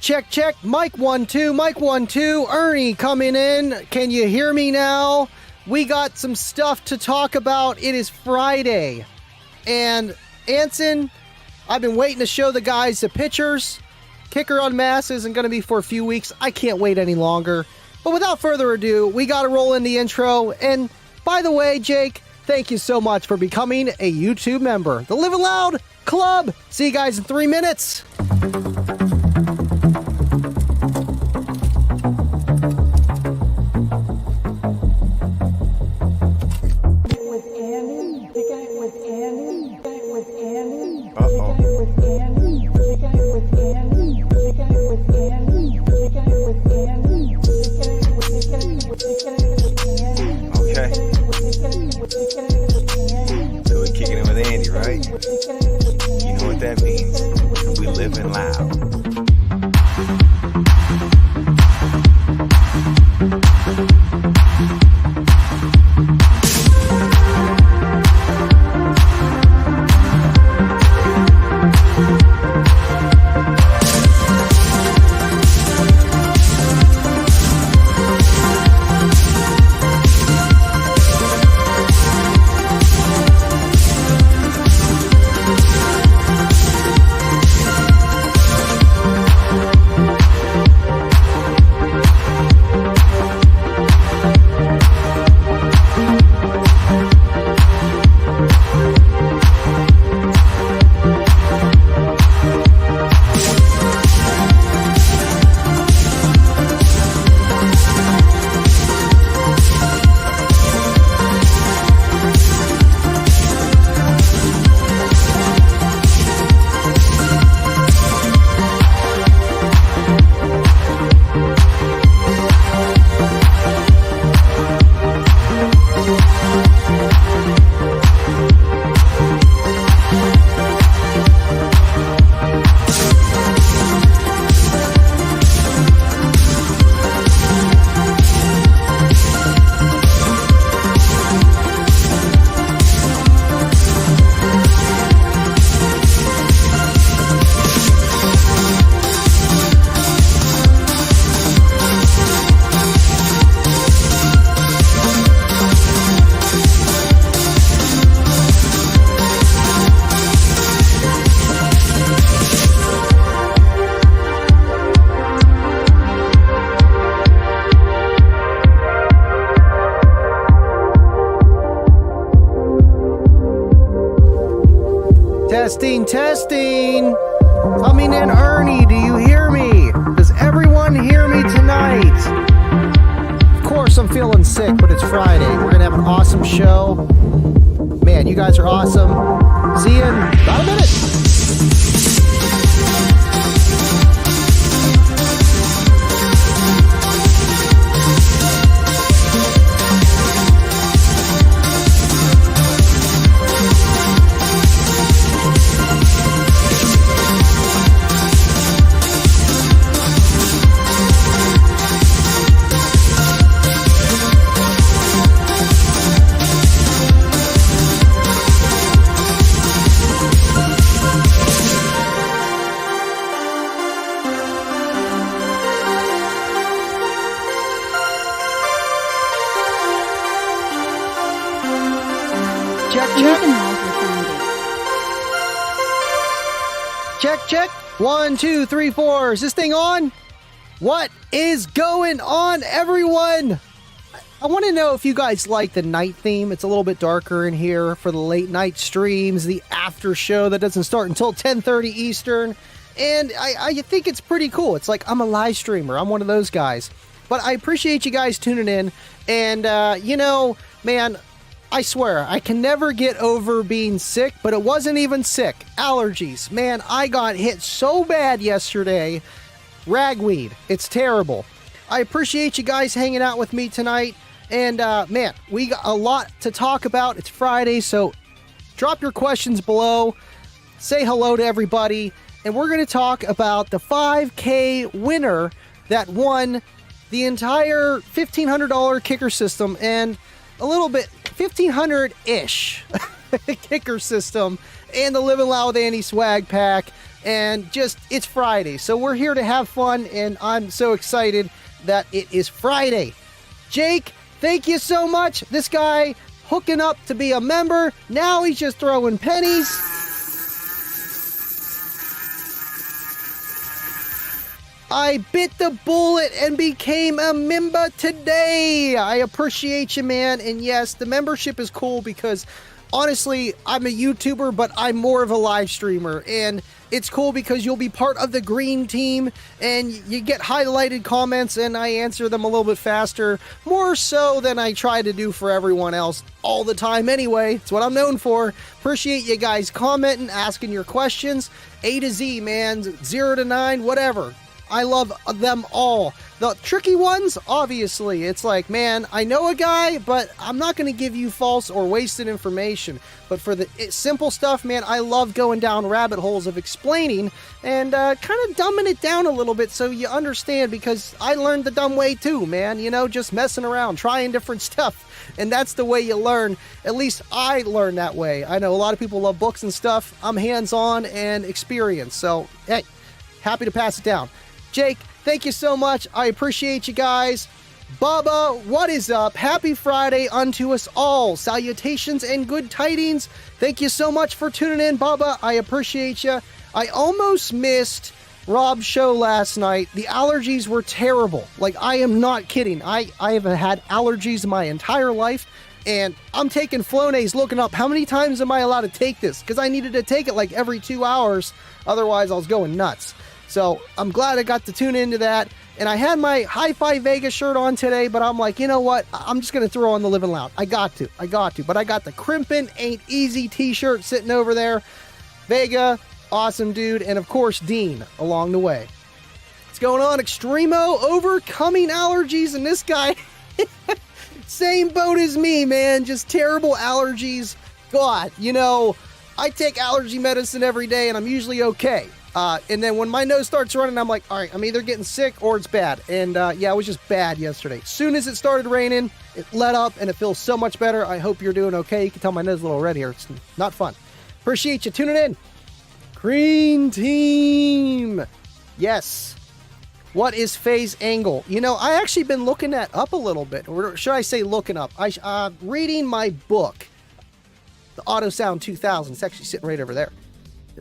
Check, check. Mic 1 2, Mic 1 2. Ernie coming in. Can you hear me now? We got some stuff to talk about. It is Friday. And Anson, I've been waiting to show the guys the pictures. Kicker on Mass isn't going to be for a few weeks. I can't wait any longer. But without further ado, we got to roll in the intro. And by the way, Jake, thank you so much for becoming a YouTube member. The Living Loud Club. See you guys in 3 minutes. So we're kicking it with Andy, right? You know what that means. We living loud. Testing. Coming in, Ernie. Do you hear me? Does everyone hear me tonight? Of course, I'm feeling sick, but it's Friday. We're going to have an awesome show. Man, you guys are awesome. See you in about a minute. Check, check. 1 2 3 4. Is this thing on? What is going on, everyone? I want to know if you guys like the night theme. It's a little bit darker in here for the late night streams, the after show that doesn't start until 10:30 Eastern. And I think it's pretty cool. It's like I'm a live streamer. I'm one of those guys. But I appreciate you guys tuning in. And, man, I swear, I can never get over being sick, but it wasn't even sick. Allergies. Man, I got hit so bad yesterday. Ragweed. It's terrible. I appreciate you guys hanging out with me tonight. And, man, we got a lot to talk about. It's Friday, so drop your questions below. Say hello to everybody. And we're going to talk about the 5K winner that won the entire $1,500 kicker system and a little bit, 1,500-ish kicker system and the Living Loud with Andy swag pack. and just, it's Friday. So we're here to have fun, and I'm so excited that it is Friday. Jake, thank you so much. This guy hooking up to be a member. Now he's just throwing pennies. I bit the bullet and became a member today. I appreciate you, man. And yes, the membership is cool because honestly, I'm a YouTuber, but I'm more of a live streamer. And it's cool because you'll be part of the green team and you get highlighted comments and I answer them a little bit faster, more so than I try to do for everyone else all the time anyway. It's what I'm known for. Appreciate you guys commenting, asking your questions. A to Z, man, 0 to 9, whatever. I love them all. The tricky ones, obviously, it's like, man, I know a guy, but I'm not going to give you false or wasted information. But for the simple stuff, man, I love going down rabbit holes of explaining and kind of dumbing it down a little bit so you understand, because I learned the dumb way too, man. You know, just messing around, trying different stuff. And that's the way you learn. At least I learn that way. I know a lot of people love books and stuff. I'm hands-on and experienced. So, hey, happy to pass it down. Jake, thank you so much. I appreciate you guys. Bubba, what is up? Happy Friday unto us all. Salutations and good tidings. Thank you so much for tuning in, Bubba. I appreciate you. I almost missed Rob's show last night. The allergies were terrible. Like, I am not kidding. I have had allergies my entire life, and I'm taking Flonase, looking up how many times am I allowed to take this, because I needed to take it like every 2 hours. Otherwise, I was going nuts. So I'm glad I got to tune into that. And I had my Hi-Fi Vega shirt on today, but I'm like, you know what? I'm just going to throw on the Living Loud. I got to. But I got the Crimpin' Ain't Easy t-shirt sitting over there. Vega, awesome dude. And of course, Dean along the way. What's going on? Extremo, overcoming allergies. And this guy, same boat as me, man. Just terrible allergies. God, you know, I take allergy medicine every day and I'm usually okay. And then when my nose starts running, I'm like, all right, I'm either getting sick or it's bad. And yeah, it was just bad yesterday. Soon as it started raining, it let up and it feels so much better. I hope you're doing okay. You can tell my nose is a little red here. It's not fun. Appreciate you tuning in. Green team. Yes. What is phase angle? You know, I actually been looking that up a little bit. Or should I say looking up? Reading my book, the Auto Sound 2000. It's actually sitting right over there.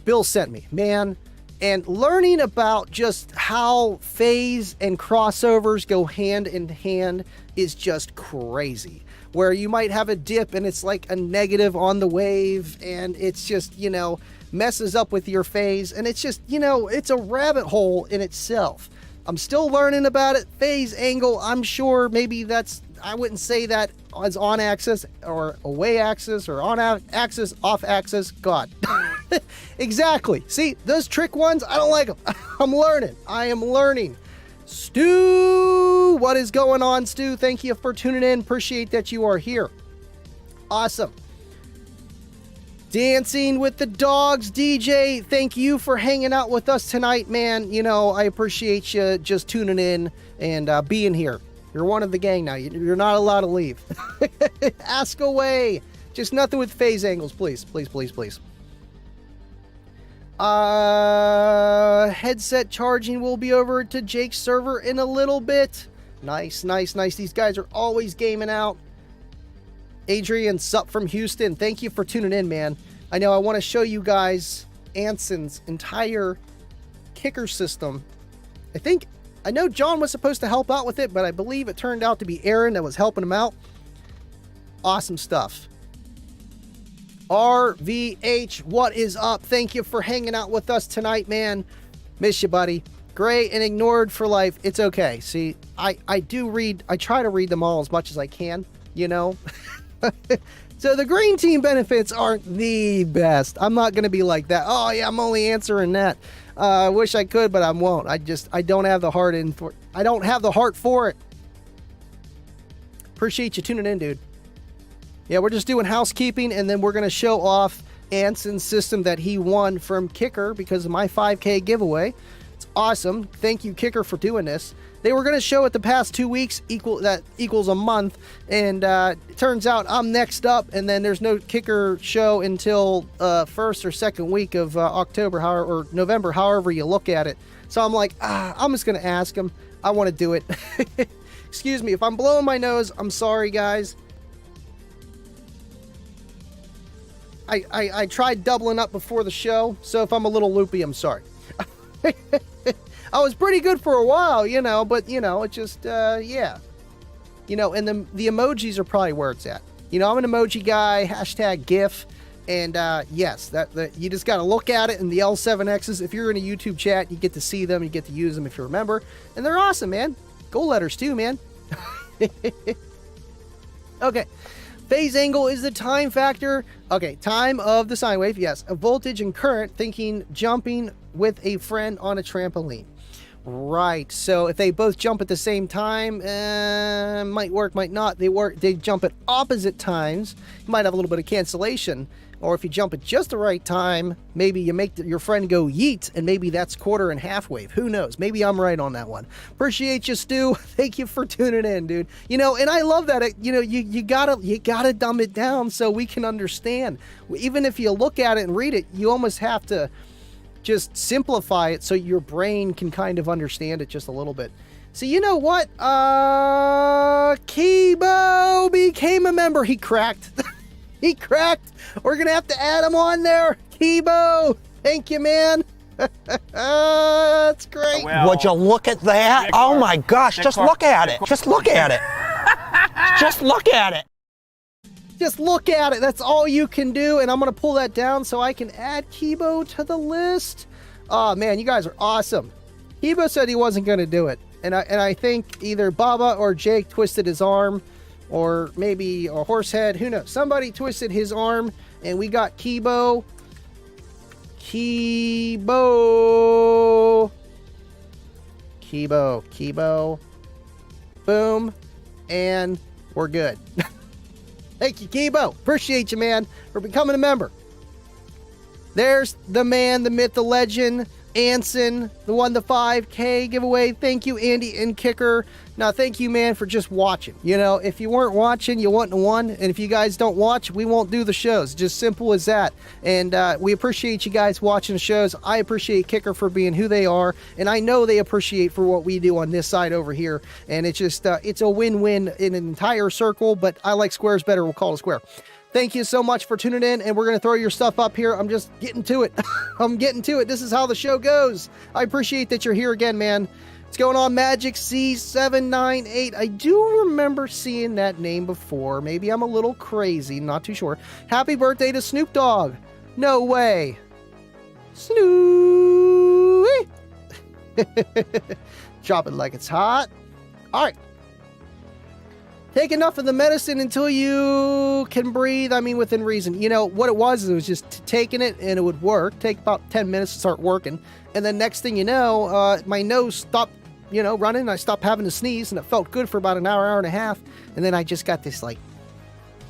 Bill sent me, man. And learning about just how phase and crossovers go hand in hand is just crazy. Where you might have a dip and it's like a negative on the wave and it's just, you know, messes up with your phase. And it's just, you know, it's a rabbit hole in itself. I'm still learning about it. Phase angle, I'm sure maybe that's, I wouldn't say that as on axis or away axis or on axis, off axis. God. Exactly. See, those trick ones, I don't like them. I'm learning. I am learning. Stu, what is going on, Stu? Thank you for tuning in. Appreciate that you are here. Awesome. Dancing with the Dogs, DJ, thank you for hanging out with us tonight, man. You know, I appreciate you just tuning in and being here. You're one of the gang now. You're not allowed to leave. Ask away. Just nothing with phase angles, please. Please, please, please. Headset charging will be over to Jake's server in a little bit. Nice, nice, nice. These guys are always gaming out. Adrian Sup from Houston, thank you for tuning in, man. I know I want to show you guys Anson's entire kicker system. I know John was supposed to help out with it, but I believe it turned out to be Aaron that was helping him out. Awesome stuff. RVH, what is up? Thank you for hanging out with us tonight, man. Miss you, buddy. Gray and ignored for life. It's okay. See, I try to read them all as much as I can, you know. So the green team benefits aren't the best. I'm not going to be like that. Oh yeah, I'm only answering that. I wish I could, but I won't. I don't have the heart I don't have the heart for it. Appreciate you tuning in, dude. Yeah, we're just doing housekeeping, and then we're going to show off Anson's system that he won from Kicker because of my 5K giveaway. It's awesome. Thank you, Kicker, for doing this. They were going to show it the past 2 weeks, equals a month, and it turns out I'm next up, and then there's no Kicker show until first or second week of October, or November, however you look at it. So I'm like, I'm just going to ask him. I want to do it. Excuse me, if I'm blowing my nose, I'm sorry, guys. I tried doubling up before the show, so if I'm a little loopy, I'm sorry. I was pretty good for a while, but, it just, yeah. And the emojis are probably where it's at. I'm an emoji guy, hashtag GIF, and, yes, that you just got to look at it, and the L7Xs, if you're in a YouTube chat, you get to see them, you get to use them if you remember, and they're awesome, man. Goal letters, too, man. Okay. Phase angle is the time factor. Okay, time of the sine wave, yes. A voltage and current, thinking jumping with a friend on a trampoline. Right, so if they both jump at the same time, might work, might not. They jump at opposite times. You might have a little bit of cancellation. Or if you jump at just the right time, maybe you make your friend go yeet, and maybe that's quarter and half wave. Who knows? Maybe I'm right on that one. Appreciate you, Stu. Thank you for tuning in, dude. And I love that. You gotta dumb it down so we can understand. Even if you look at it and read it, you almost have to just simplify it so your brain can kind of understand it just a little bit. So you know what? Kibo became a member. He cracked. He cracked. We're going to have to add him on there. Kibo, thank you, man. That's great. Well, would you look at that? Oh my gosh, just look at it. Just look at it. Just look at it. Just look at it. That's all you can do. And I'm going to pull that down so I can add Kibo to the list. Oh, man, you guys are awesome. Kibo said he wasn't going to do it. And I think either Baba or Jake twisted his arm. Or maybe a horse head, who knows? Somebody twisted his arm, and we got Kibo. Kibo. Boom. And we're good. Thank you, Kibo. Appreciate you, man, for becoming a member. There's the man, the myth, the legend, Anson, the 5K giveaway. Thank you, Andy and Kicker. Now, thank you, man, for just watching. If you weren't watching, you wouldn't have won. And if you guys don't watch, we won't do the shows. Just simple as that. And we appreciate you guys watching the shows. I appreciate Kicker for being who they are. And I know they appreciate for what we do on this side over here. And it's just, it's a win-win in an entire circle. But I like squares better. We'll call it a square. Thank you so much for tuning in, and we're going to throw your stuff up here. I'm just getting to it. I'm getting to it. This is how the show goes. I appreciate that you're here again, man. What's going on, Magic C798? I do remember seeing that name before. Maybe I'm a little crazy. Not too sure. Happy birthday to Snoop Dogg. No way. Snoopy. Drop it like it's hot. All right. Take enough of the medicine until you can breathe. I mean, within reason. What it was just taking it and it would work. Take about 10 minutes to start working. And then next thing you know, my nose stopped, running. I stopped having to sneeze, and it felt good for about an hour and a half. And then I just got this,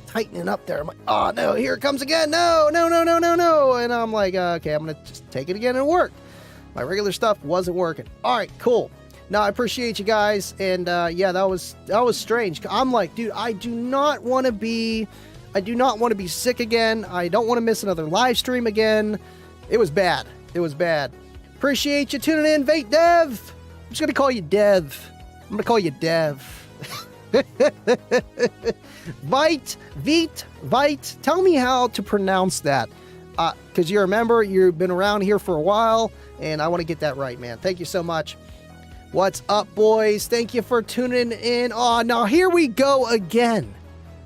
tightening up there. I'm like, oh, no, here it comes again. No. And I'm like, okay, I'm going to just take it again and work. My regular stuff wasn't working. All right, cool. No, I appreciate you guys, and yeah, that was strange. I'm like, dude, I do not want to be sick again. I don't want to miss another live stream again. It was bad. Appreciate you tuning in, Vate Dev. I'm just gonna call you Dev. Vite. Tell me how to pronounce that, because you remember you've been around here for a while, and I want to get that right, man. Thank you so much. What's up, boys? Thank you for tuning in. Oh, now here we go again.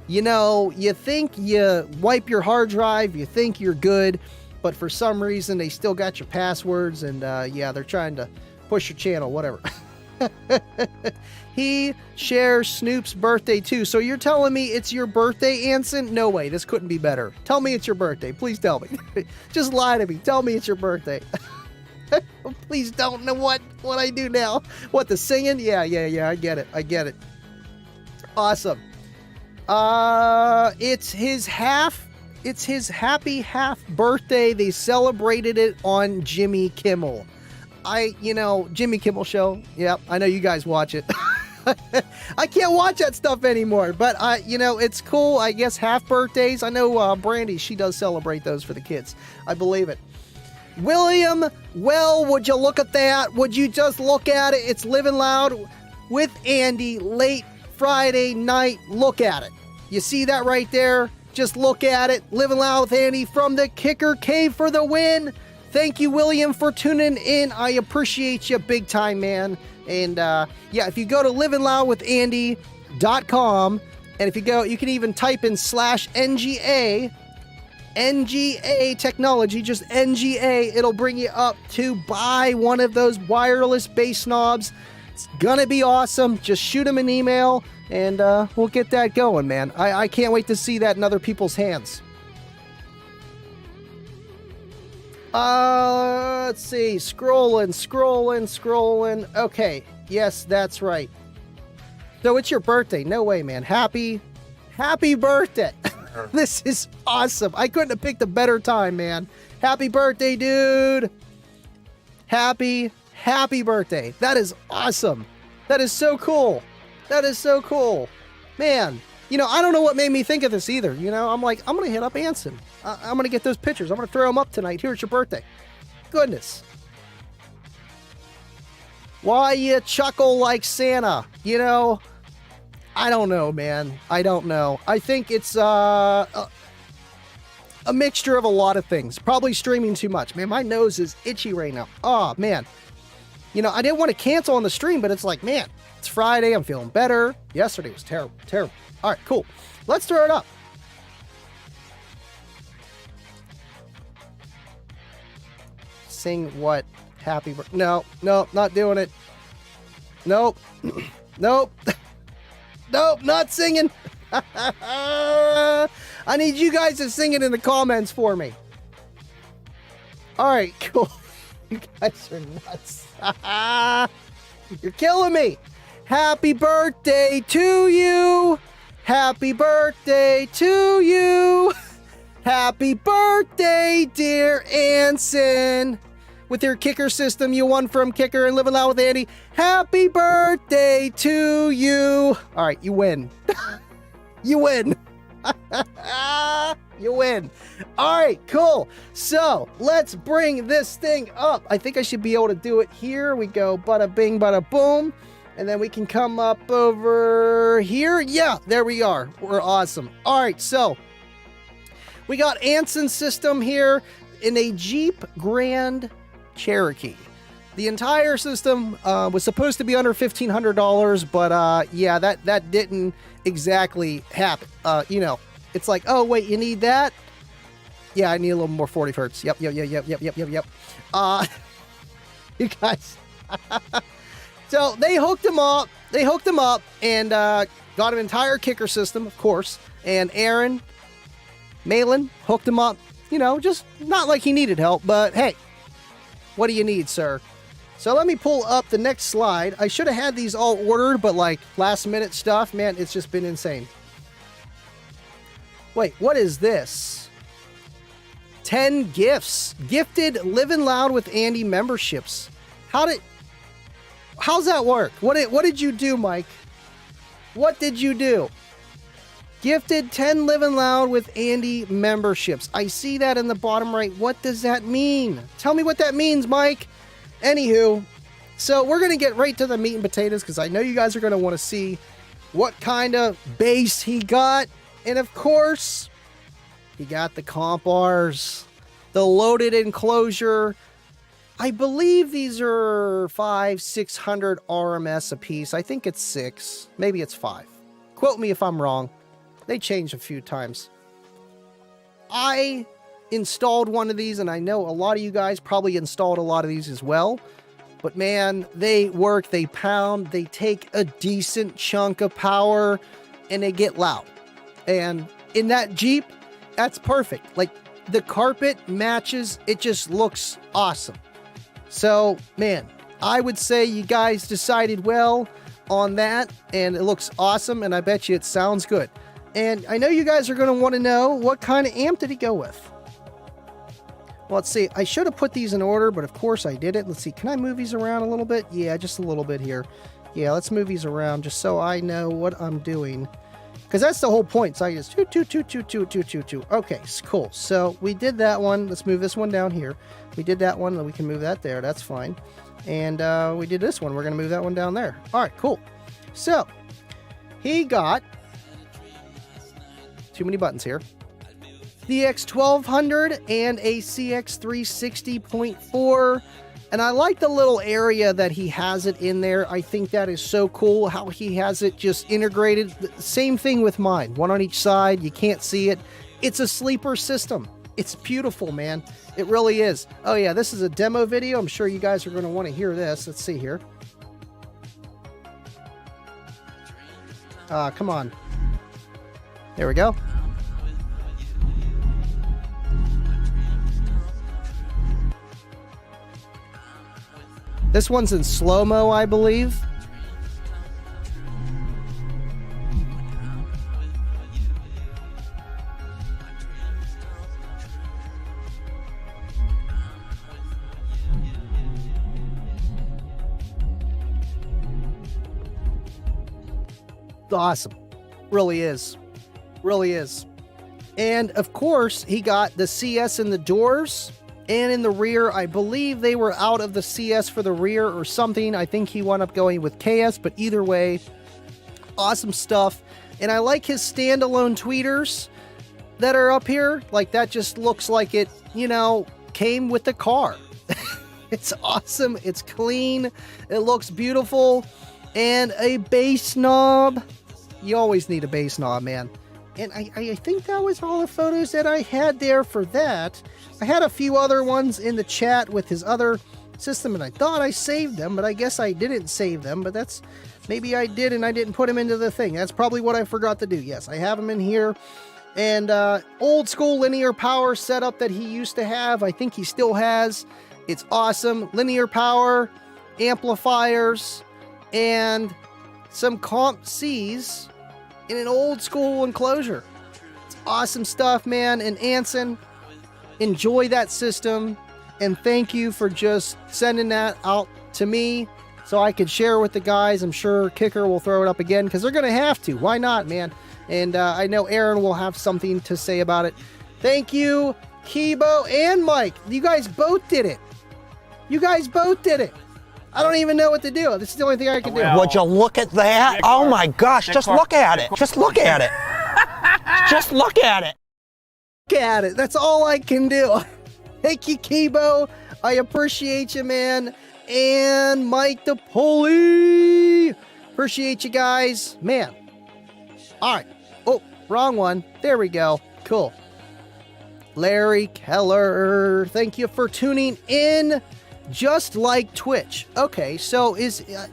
You think you wipe your hard drive, you think you're good, but for some reason they still got your passwords, and yeah, they're trying to push your channel, whatever. He shares Snoop's birthday too. So you're telling me it's your birthday, Anson? No way, this couldn't be better. Tell me it's your birthday. Please tell me. Just lie to me. Tell me it's your birthday. Please don't know what I do now. What, the singing? Yeah, I get it. Awesome. It's his happy half birthday. They celebrated it on Jimmy Kimmel. Jimmy Kimmel Show. Yep, I know you guys watch it. I can't watch that stuff anymore, but it's cool. I guess half birthdays. I know Brandy, she does celebrate those for the kids. I believe it. William, well, would you look at that? Would you just look at it? It's Living Loud with Andy late Friday night. Look at it. You see that right there? Just look at it. Living Loud with Andy from the Kicker Cave for the win. Thank you, William, for tuning in. I appreciate you big time, man. And if you go to livingloudwithandy.com, and if you go, you can even type in /NGA, NGA technology, just NGA, it'll bring you up to buy one of those wireless bass knobs. It's gonna be awesome. Just shoot them an email, and we'll get that going, man. I can't wait to see that in other people's hands. Let's see. Scrolling. Okay. Yes, that's right. So it's your birthday. No way, man. Happy birthday. This is awesome. I couldn't have picked a better time, man. Happy birthday, dude. Happy birthday. That is awesome. That is so cool. Man, I don't know what made me think of this either. I'm like, I'm going to hit up Anson. I'm going to get those pictures. I'm going to throw them up tonight. Here's your birthday. Goodness. Why you chuckle like Santa? I don't know, man. I don't know. I think it's a mixture of a lot of things. Probably streaming too much. Man, my nose is itchy right now. Oh, man. I didn't want to cancel on the stream, but it's like, man, it's Friday. I'm feeling better. Yesterday was terrible. All right, cool. Let's throw it up. Sing what? Happy birthday. No, not doing it. Nope. Nope, not singing. I need you guys to sing it in the comments for me. All right, cool. You guys are nuts. You're killing me. Happy birthday to you. Happy birthday to you. Happy birthday, dear Anson. With your Kicker system you won from Kicker and Living Loud with Andy. Happy birthday to you. All right, you win. You win. You win. All right, cool. So let's bring this thing up. I think I should be able to do it here. We go bada bing, bada boom. And then we can come up over here. Yeah, there we are. We're awesome. All right, so we got Anson's system here in a Jeep Grand Cherokee. The entire system was supposed to be under $1,500, but that didn't exactly happen. It's like, oh wait, you need that? Yeah, I need a little more 40 hertz. Yep. You guys. So they hooked him up. And got an entire Kicker system, of course. And Aaron Malin hooked him up. Just not like he needed help, but hey, what do you need, sir? So let me pull up the next slide. I should have had these all ordered, but like last minute stuff, man, it's just been insane. Wait, what is this? 10 gifts. Gifted Living Loud with Andy memberships. How's that work? What did you do, Mike? What did you do? Gifted 10 Living Loud with Andy memberships. I see that in the bottom right. What does that mean? Tell me what that means, Mike. Anywho, so we're going to get right to the meat and potatoes because I know you guys are going to want to see what kind of bass he got. And of course, he got the comp bars, the loaded enclosure. I believe these are 500-600 RMS a piece. I think it's 6. Maybe it's 5. Quote me if I'm wrong. They changed a few times. I installed one of these, and I know a lot of you guys probably installed a lot of these as well. But man, they work, they pound, they take a decent chunk of power, and they get loud. And in that Jeep, that's perfect. Like, the carpet matches, it just looks awesome. So, man, I would say you guys decided well on that, and it looks awesome, and I bet you it sounds good. And I know you guys are going to want to know what kind of amp did he go with. Well, let's see. I should have put these in order, but of course I didn't. Let's see. Can I move these around a little bit? Yeah, just a little bit here. Yeah, let's move these around just so I know what I'm doing. Because that's the whole point. So I just two. Okay, cool. So we did that one. Let's move this one down here. We did that one. We can move that there. That's fine. And we did this one. We're going to move that one down there. All right, cool. So he got too many buttons here. The X1200 and a CX360.4. And I like the little area that he has it in there. I think that is so cool how he has it just integrated. Same thing with mine. One on each side. You can't see it. It's a sleeper system. It's beautiful, man. It really is. Oh, yeah, this is a demo video. I'm sure you guys are going to want to hear this. Let's see here. Come on. There we go. This one's in slow-mo, I believe. Awesome. Really is. Really is. And of course, he got the CS in the doors. And in the rear, I believe they were out of the CS for the rear or something. I think he wound up going with KS, but either way, awesome stuff. And I like his standalone tweeters that are up here. Like, that just looks like it, you know, came with the car. It's awesome. It's clean. It looks beautiful. And a bass knob. You always need a bass knob, man. And I think that was all the photos that I had there for that. I had a few other ones in the chat with his other system, and I thought I saved them, but I guess I didn't save them. But that's, maybe I did and I didn't put them into the thing. That's probably what I forgot to do. Yes, I have them in here. And old school linear power setup that he used to have. I think he still has. It's awesome. Linear power, amplifiers, and some Comp Cs in an old school enclosure. It's awesome stuff, man. And Anson, enjoy that system, and thank you for just sending that out to me so I could share with the guys. I'm sure Kicker will throw it up again because they're gonna have to. Why not, man? And I know Aaron will have something to say about it. Thank you, Kibo and Mike. You guys both did it. You guys both did it. I don't even know what to do. This is the only thing I can do. Would you look at that? Oh my gosh, just look at it. Just look at it. Just look at it. Look at it. That's all I can do. Thank you, Kibo. I appreciate you, man. And Mike the Pulley. Appreciate you guys. Man. All right. Oh, wrong one. There we go. Cool. Larry Keller. Thank you for tuning in. Just like Twitch. Okay, so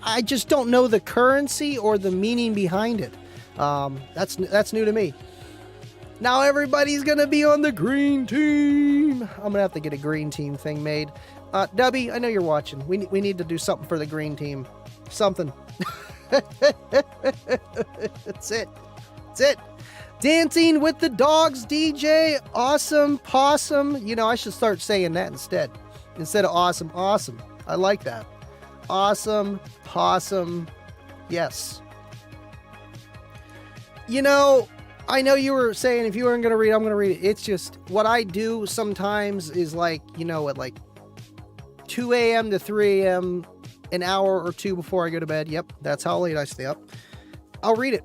I just don't know the currency or the meaning behind it. That's new to me. Now everybody's gonna be on the green team. I'm gonna have to get a green team thing made. Dubby, I know you're watching. We need to do something for the green team. Something. That's it. That's it. Dancing with the Dogs DJ. Awesome Possum. You know, I should start saying that instead of awesome. Awesome. I like that. Awesome Possum. Yes. You know, I know you were saying if you weren't going to read it, I'm going to read it. It's just what I do sometimes is like, you know, at like 2 a.m. to 3 a.m., an hour or two before I go to bed. Yep, that's how late I stay up. I'll read it.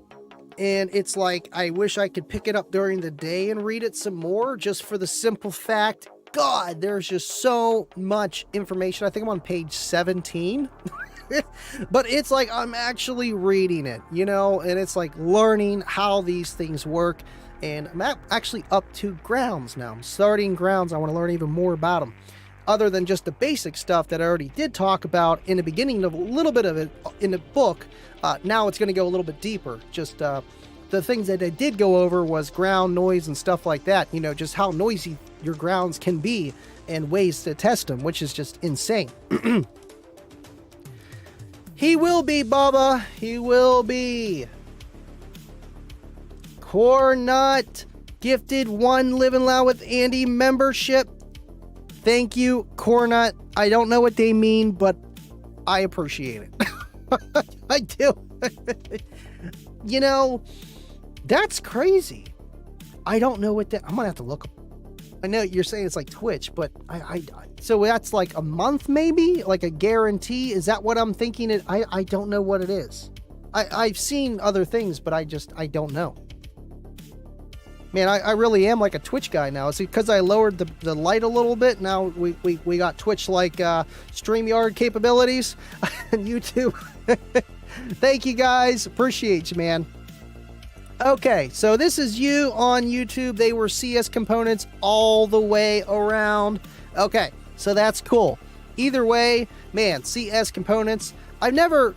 And it's like, I wish I could pick it up during the day and read it some more, just for the simple fact, God, there's just so much information. I think I'm on page 17. But it's like I'm actually reading it, you know, and it's like learning how these things work. And I'm actually up to grounds now. I'm starting grounds. I want to learn even more about them, other than just the basic stuff that I already did talk about in the beginning of a little bit of it in the book. Now it's going to go a little bit deeper. Just the things that I did go over was ground noise and stuff like that. You know, just how noisy your grounds can be and ways to test them, which is just insane. He will be, Bubba. He will be. Cornut gifted 1 Living Loud with Andy membership. Thank you, Cornut. I don't know what they mean, but I appreciate it. I do. You know, that's crazy. I don't know what that... I'm gonna have to look. I know you're saying it's like Twitch, but so that's like a month maybe? Like a guarantee? Is that what I'm thinking? I don't know what it is. I've seen other things, but I don't know. Man, I really am like a Twitch guy now. It's because I lowered the light a little bit. Now we got Twitch like StreamYard capabilities and YouTube. Thank you guys. Appreciate you, man. Okay, so this is you on YouTube. They were CS components all the way around. Okay, so that's cool. Either way, man, CS components. I've never,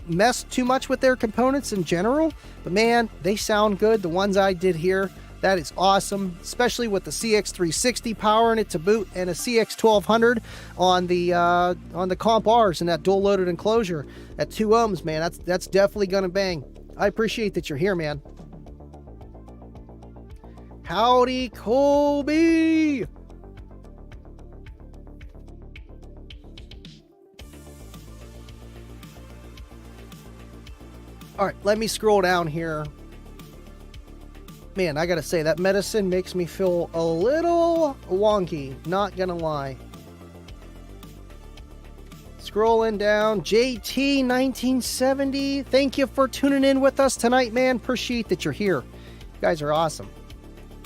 messed too much with their components in general, but man, they sound good. The ones I did here, that is awesome, especially with the CX360 power in it to boot and a CX1200 on the comp Rs and that dual loaded enclosure at 2 ohms, man. That's definitely gonna bang. I appreciate that you're here, man. Howdy, Colby. All right, let me scroll down here. Man, I gotta say, that medicine makes me feel a little wonky, not gonna lie. Scrolling down, JT1970, thank you for tuning in with us tonight, man. Appreciate that you're here. You guys are awesome.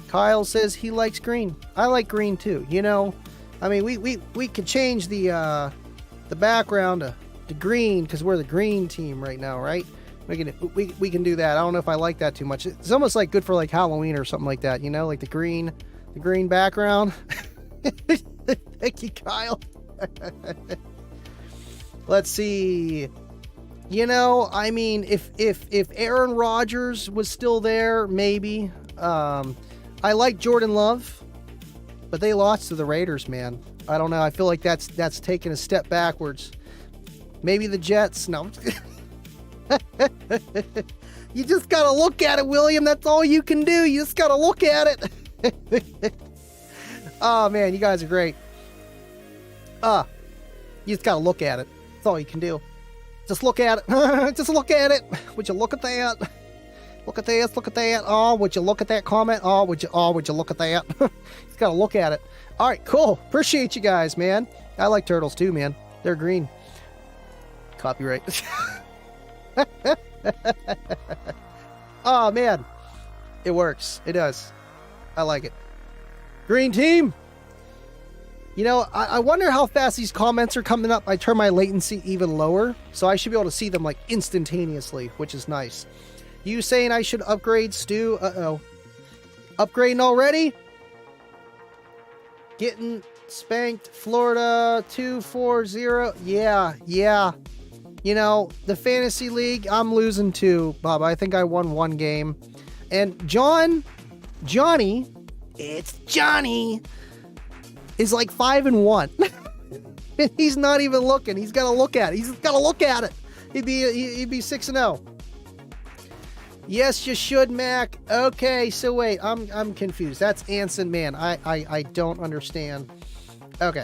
Kyle says he likes green. I like green too, I mean, we could change the background to green because we're the green team right now, right? We can do that. I don't know if I like that too much. It's almost like good for like Halloween or something like that, like the green background. Thank you, Kyle. Let's see. I mean, if Aaron Rodgers was still there, maybe. I like Jordan Love, but they lost to the Raiders, man. I don't know. I feel like that's taken a step backwards. Maybe the Jets. No. You just gotta look at it, William. That's all you can do. You just gotta look at it. Oh man, you guys are great. You just gotta look at it. That's all you can do. Just look at it. Just look at it. Would you look at that? Look at this. Look at that. Oh, would you look at that comment? Oh, would you look at that? Just gotta look at it. All right, cool. Appreciate you guys, man. I like turtles too, man. They're green. Copyright. Oh man, it works. It does. I like it. Green team. I wonder how fast these comments are coming up. I turn my latency even lower, so I should be able to see them like instantaneously, which is nice. You saying I should upgrade, Stu? Uh-oh. Upgrading already? Getting spanked. Florida 2-4-0. Yeah. The fantasy league, I'm losing too, Bob. I think I won 1 game. And Johnny, it's Johnny, is like 5-1. And he's not even looking. He's got to look at it. He's got to look at it. He'd be 6-0. Yes, you should, Mac. Okay, so wait, I'm confused. That's Anson, man. I don't understand. Okay.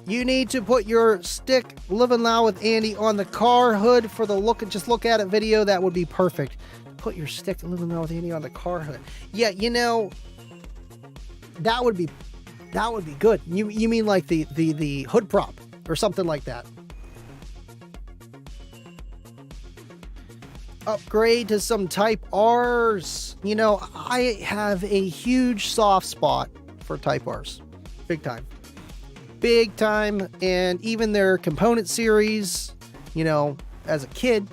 You need to put your stick Living Loud with Andy on the car hood for the just look at it video. That would be perfect. Put your stick Living Loud with Andy on the car hood. Yeah, that would be good. You mean like the hood prop or something like that. Upgrade to some Type R's. I have a huge soft spot for Type R's. Big time. And even their component series, as a kid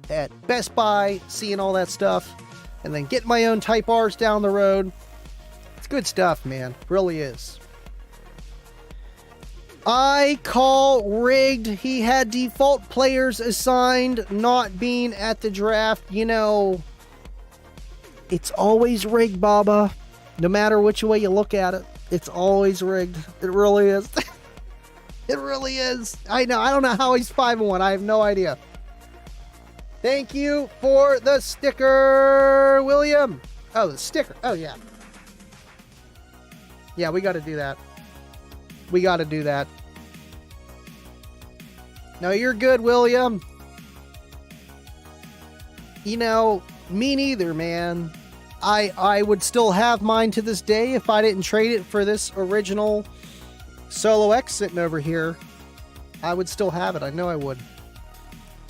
at Best Buy, seeing all that stuff, and then getting my own Type R's down the road. It's good stuff, man. Really is. I call rigged. He had default players assigned, not being at the draft. It's always rigged, Baba. No matter which way you look at it. It's always rigged. It really is. It really is. I know. I don't know how he's 5-1. I have no idea. Thank you for the sticker, William. Oh, the sticker. Oh, yeah. Yeah, we got to do that. We got to do that. No, you're good, William. You know, me neither, man. I would still have mine to this day if I didn't trade it for this original Solo X sitting over here. I would still have it. I know I would.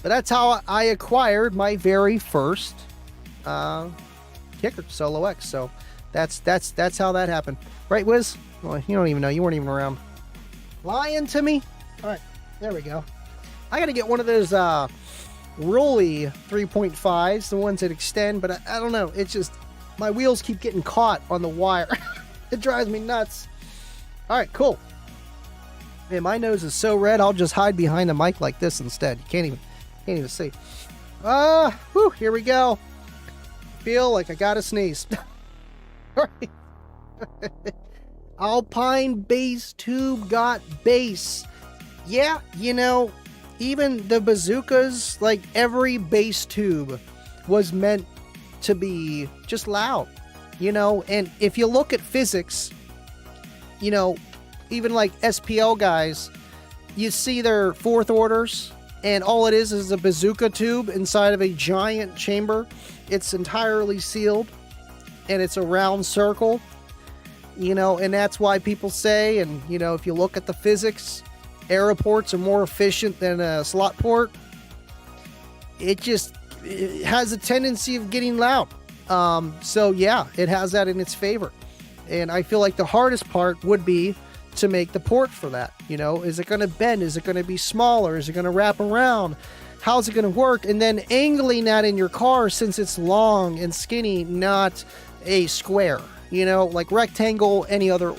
But that's how I acquired my very first kicker, Solo X. So that's how that happened. Right, Wiz? Well, you don't even know. You weren't even around. Lying to me? All right, there we go. I got to get one of those Rolly 3.5s, the ones that extend, but I don't know. It's just, my wheels keep getting caught on the wire. It drives me nuts. All right, cool. Man, my nose is so red, I'll just hide behind the mic like this instead. You can't even see. Whew, here we go. Feel like I gotta sneeze. All right. Alpine base tube got bass. Yeah, you know, even the bazookas, like every bass tube was meant to be just loud, you know. And if you look at physics, you know, even like SPL guys, you see their fourth orders, and all it is a bazooka tube inside of a giant chamber. It's entirely sealed, and it's a round circle, you know. And that's why people say, and you know, if you look at the physics, aeroports are more efficient than a slot port. It has a tendency of getting loud. So yeah, it has that in its favor. And I feel like the hardest part would be to make the port for that. You know, is it going to bend? Is it going to be smaller? Is it going to wrap around? How's it going to work? And then angling that in your car, since it's long and skinny, not a square, you know, like rectangle, any other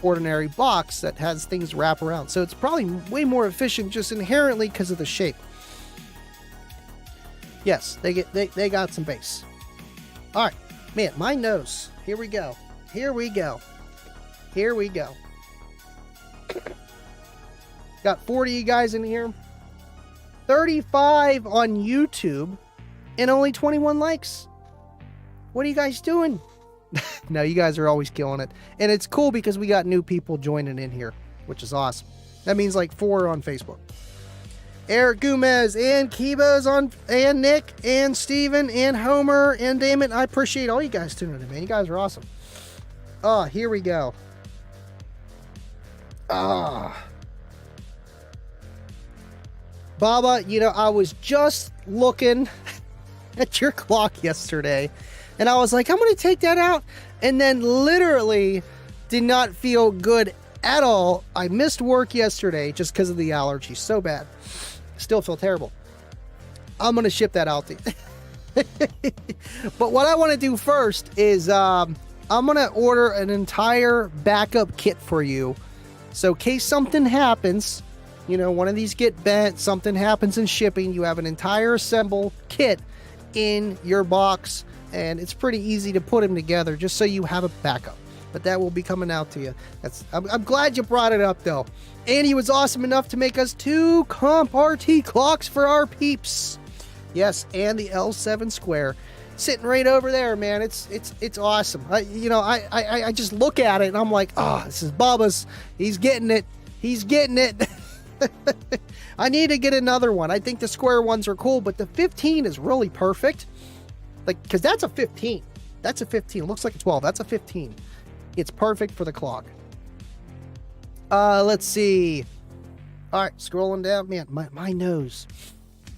ordinary box that has things wrap around. So it's probably way more efficient just inherently because of the shape. Yes, they got some bass. All right, man, my nose. Here we go. Here we go. Here we go. Got 40 of you guys in here. 35 on YouTube and only 21 likes. What are you guys doing? No, you guys are always killing it. And it's cool because we got new people joining in here, which is awesome. That means like 4 on Facebook. Eric Gomez and Kiba's on, and Nick and Steven and Homer and Damon. I appreciate all you guys tuning in, man. You guys are awesome. Oh, here we go. Baba, you know, I was just looking at your clock yesterday, and I was like, I'm going to take that out, and then literally did not feel good at all. I missed work yesterday just because of the allergy. So bad. Still feel terrible. I'm going to ship that out to you. But what I want to do first is I'm going to order an entire backup kit for you. So in case something happens, you know, one of these get bent, something happens in shipping, you have an entire assemble kit in your box, and it's pretty easy to put them together just so you have a backup. But that will be coming out to you. I'm glad you brought it up, though. Andy was awesome enough to make us 2 Comp RT clocks for our peeps. Yes, and the L7 Square. Sitting right over there, man. It's awesome. I just look at it and I'm like, this is Bubba's. He's getting it. He's getting it. I need to get another one. I think the square ones are cool, but the 15 is really perfect. Like, because that's a 15. That's a 15. It looks like a 12. That's a 15. It's perfect for the clock. Let's see. All right, scrolling down. Man, my nose.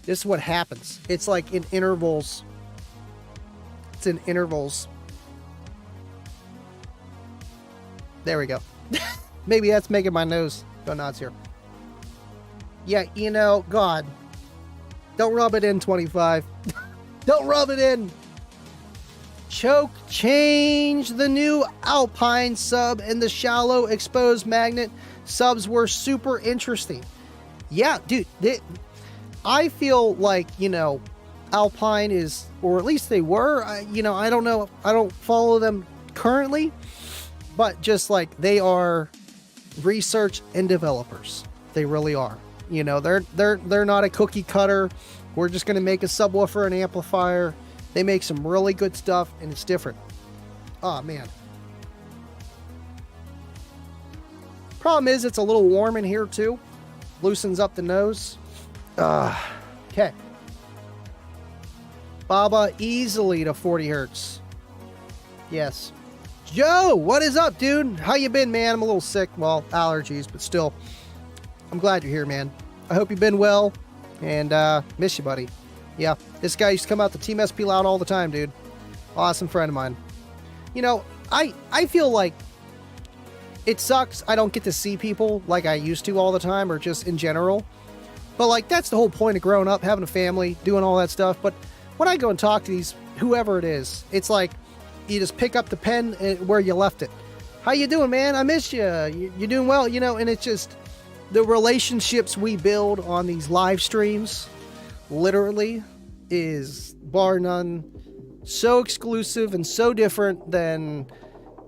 This is what happens. It's like in intervals. It's in intervals. There we go. Maybe that's making my nose go nuts here. Yeah, you know, God. Don't rub it in, 25. Don't rub it in. Choke change. The new Alpine sub and the shallow exposed magnet subs were super interesting. Yeah, dude. I feel like, you know, Alpine is, or at least they were, you know, I don't know. I don't follow them currently, but just like they are research and developers. They really are. You know, they're not a cookie cutter. We're just going to make a subwoofer and amplifier. They make some really good stuff, and it's different. Oh, man. Problem is, it's a little warm in here too. Loosens up the nose. Okay. Baba easily to 40 hertz. Yes. Joe, what is up, dude? How you been, man? I'm a little sick. Well, allergies, but still. I'm glad you're here, man. I hope you've been well. And miss you, buddy. Yeah, this guy used to come out to Team SP Loud all the time, dude. Awesome friend of mine. You know, I feel like it sucks I don't get to see people like I used to all the time, or just in general. But like, that's the whole point of growing up, having a family, doing all that stuff. But when I go and talk to these, whoever it is, it's like you just pick up the pen where you left it. How you doing, man? I miss you. You're doing well, you know. And it's just the relationships we build on these live streams, literally, is bar none so exclusive and so different than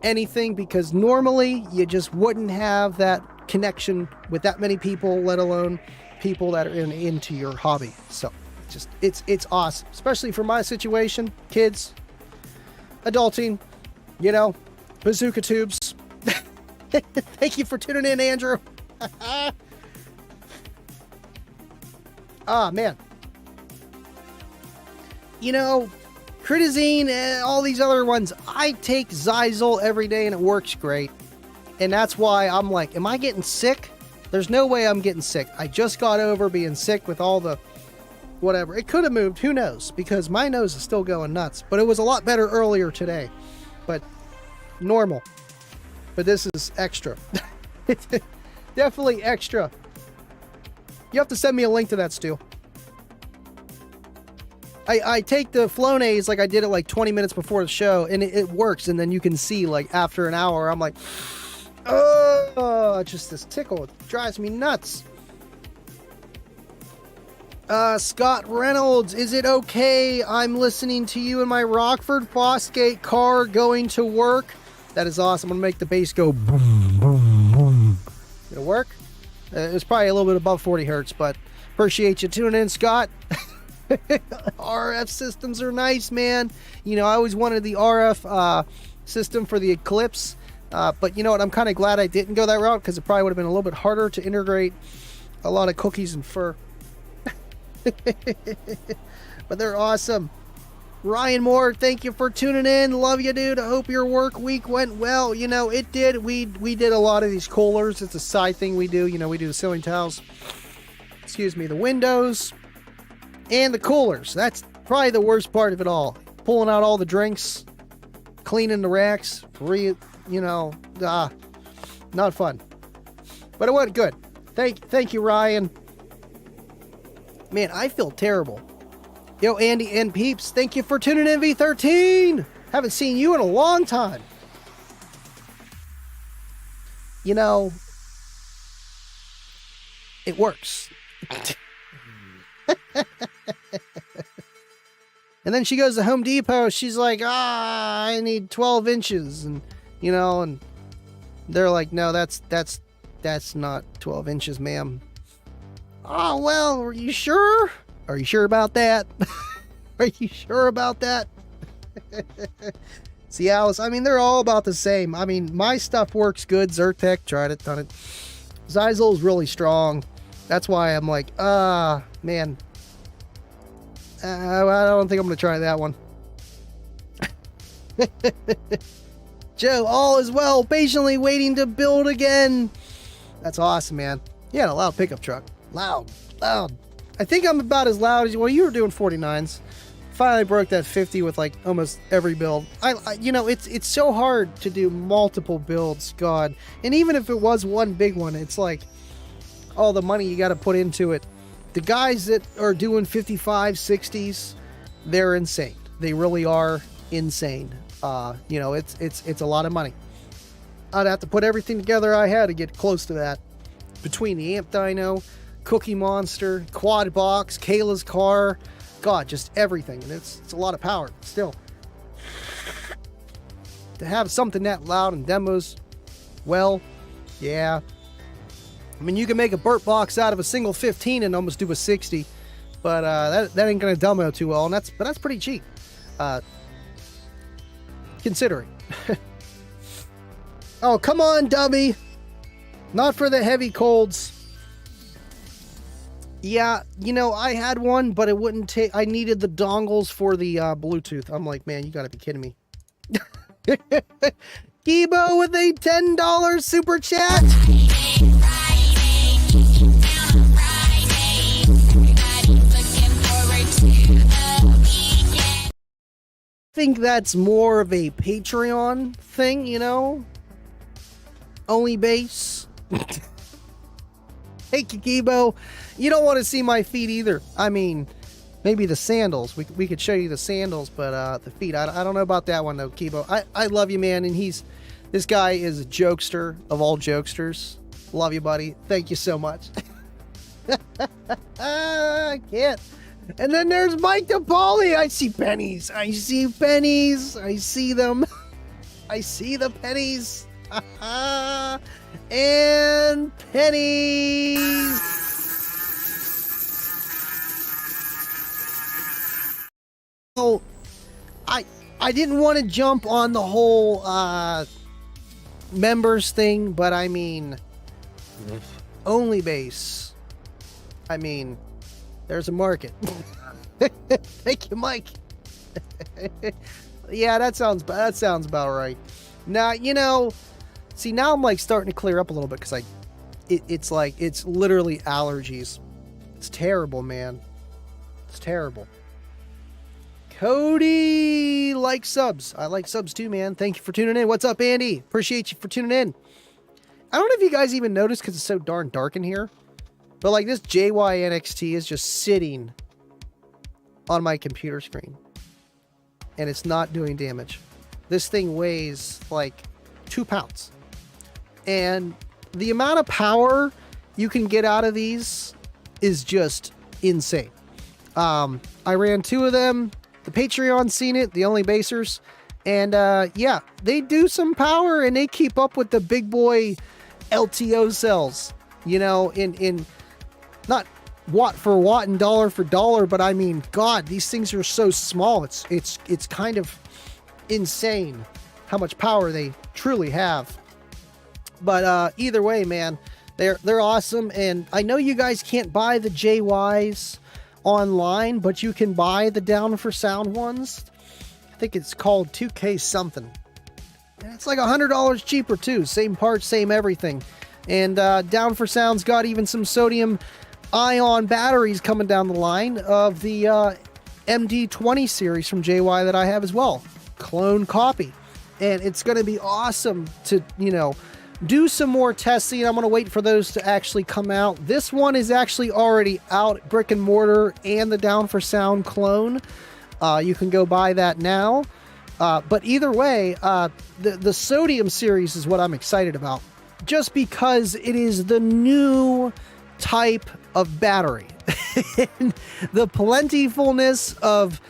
anything, because normally you just wouldn't have that connection with that many people, let alone people that are into your hobby. So just it's awesome, especially for my situation, kids, adulting, you know, bazooka tubes. Thank you for tuning in, Andrew. Ah, man. You know, Critizine and all these other ones, I take Zyzol every day and it works great. And that's why I'm like, am I getting sick? There's no way I'm getting sick. I just got over being sick with all the whatever. It could have moved, who knows? Because my nose is still going nuts. But it was a lot better earlier today. But normal. But this is extra. Definitely extra. You have to send me a link to that, Stu. I take the Flonase like I did it like 20 minutes before the show, and it works. And then you can see, like, after an hour, I'm like, oh, just this tickle. It drives me nuts. Scott Reynolds, is it okay? I'm listening to you in my Rockford Fosgate car going to work. That is awesome. I'm going to make the bass go boom, boom, boom. It'll work. It's probably a little bit above 40 hertz, but appreciate you tuning in, Scott. RF systems are nice, man. You know, I always wanted the RF system for the Eclipse, but you know what? I'm kind of glad I didn't go that route, because it probably would have been a little bit harder to integrate a lot of cookies and fur. But they're awesome. Ryan Moore, thank you for tuning in. Love you, dude. I hope your work week went well. You know, it did. We did a lot of these coolers. It's a side thing we do. You know, we do the ceiling tiles. Excuse me, the windows. And the coolers. That's probably the worst part of it all. Pulling out all the drinks, cleaning the racks, not fun. But it went good. Thank you, Ryan. Man, I feel terrible. Yo, Andy and Peeps, thank you for tuning in, V13. Haven't seen you in a long time. You know, it works. And then she goes to Home Depot. She's like, I need 12 inches. And, you know, and they're like, no, that's not 12 inches, ma'am. Oh, well, are you sure? Are you sure about that? Are you sure about that? See, Alice, I mean, they're all about the same. I mean, my stuff works good. Zyrtec, tried it, done it. Zyzol is really strong. That's why I'm like, man. I don't think I'm going to try that one. Joe, all is well. Patiently waiting to build again. That's awesome, man. You had a loud pickup truck. Loud. I think I'm about as loud as you. Well, you were doing 49s. Finally broke that 50 with like almost every build. You know, it's so hard to do multiple builds, God. And even if it was one big one, it's like all the money you got to put into it. The guys that are doing 55, 60s, they're insane. They really are insane. You know, it's a lot of money. I'd have to put everything together I had to get close to that. Between the Amp Dyno, Cookie Monster, Quad Box, Kayla's car, God, just everything. And it's a lot of power still. To have something that loud in demos, well, yeah. I mean, you can make a Burt box out of a single 15 and almost do a 60, but that ain't gonna demo too well, and that's pretty cheap, considering. Oh, come on, dummy! Not for the heavy colds. Yeah, you know, I had one, but it wouldn't take. I needed the dongles for the Bluetooth. I'm like, man, you gotta be kidding me. Kibo with a $10 super chat. I think that's more of a Patreon thing, you know? Only base. Hey, Kikibo, you don't want to see my feet either. I mean, maybe the sandals. We could show you the sandals, but the feet, I don't know about that one, though, Kibo. I love you, man, and this guy is a jokester of all jokesters. Love you, buddy. Thank you so much. I can't. And then there's Mike DePauli. I see pennies. I see pennies. I see them. I see the pennies. And pennies. So, I didn't want to jump on the whole members thing, but I mean, only base. I mean, there's a market. Thank you, Mike. Yeah, that sounds about right. Now, you know, see, now I'm like starting to clear up a little bit because it's like, it's literally allergies. It's terrible, man. It's terrible. Cody likes subs. I like subs too, man. Thank you for tuning in. What's up, Andy? Appreciate you for tuning in. I don't know if you guys even noticed because it's so darn dark in here, but like this JYNXT is just sitting on my computer screen and it's not doing damage. This thing weighs like 2 pounds. And the amount of power you can get out of these is just insane. I ran 2 of them. The Patreon's seen it, the only basers. And yeah, they do some power and they keep up with the big boy LTO cells. You know, in not watt for watt and dollar for dollar, but I mean, God, these things are so small. It's kind of insane how much power they truly have. But either way, man, they're awesome. And I know you guys can't buy the JYs online, but you can buy the Down for Sound ones. I think it's called 2K something. And it's like $100 cheaper too. Same parts, same everything. And Down for Sound's got even some sodium ion batteries coming down the line of the MD20 series from JY that I have as well. Clone copy. And it's going to be awesome to, you know, do some more testing. I'm going to wait for those to actually come out. This one is actually already out, brick and mortar, and the Down for Sound clone. You can go buy that now. But either way, the sodium series is what I'm excited about. Just because it is the new type of battery. The plentifulness of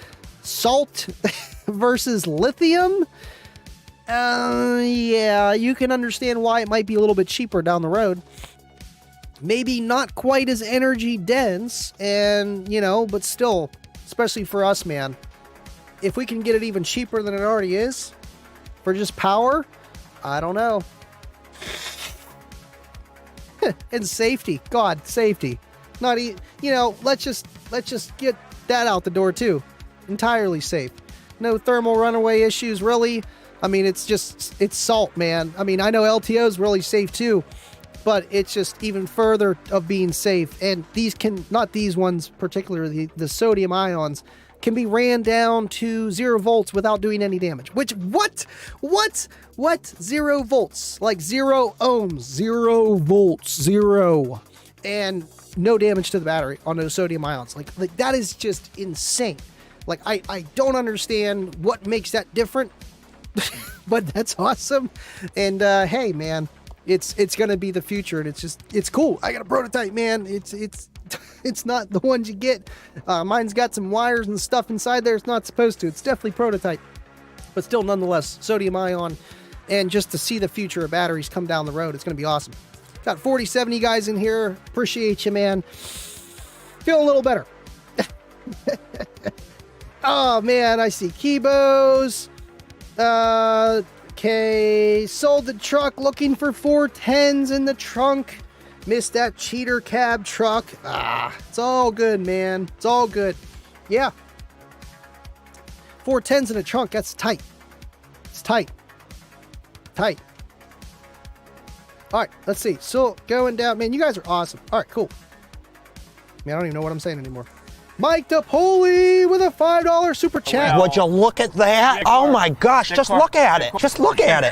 salt versus lithium. Yeah, you can understand why it might be a little bit cheaper down the road. Maybe not quite as energy dense, and, you know, but still, especially for us, man, if we can get it even cheaper than it already is for just power, I don't know. And safety, God, safety. Not you know, let's just get that out the door too. Entirely safe. No thermal runaway issues, really. I mean, it's salt, man. I mean, I know LTO is really safe too, but it's just even further of being safe. And these not these ones particularly, the sodium ions can be ran down to 0 volts without doing any damage. Which, what? 0 volts, like 0 ohms, 0 volts, 0, and no damage to the battery on those sodium ions. Like that is just insane. Like I don't understand what makes that different, but that's awesome. And hey, man, it's gonna be the future, and it's cool. I got a prototype, man. It's not the ones you get. Mine's got some wires and stuff inside there. It's not supposed to. It's definitely prototype, but still, nonetheless, sodium ion. And just to see the future of batteries come down the road, it's going to be awesome. Got 4070 guys in here. Appreciate you, man. Feel a little better. Oh, man, I see Kibos. Okay, sold the truck, looking for 410s in the trunk. Missed that cheater cab truck. It's all good, man. It's all good. Yeah. 410s in the trunk, that's tight. It's tight. Tight. All right, let's see. So going down, man, you guys are awesome. All right, cool. Man, I don't even know what I'm saying anymore. Mike DePoli with a $5 super chat. Would you look at that? Oh my gosh, just look at it. Just look at it.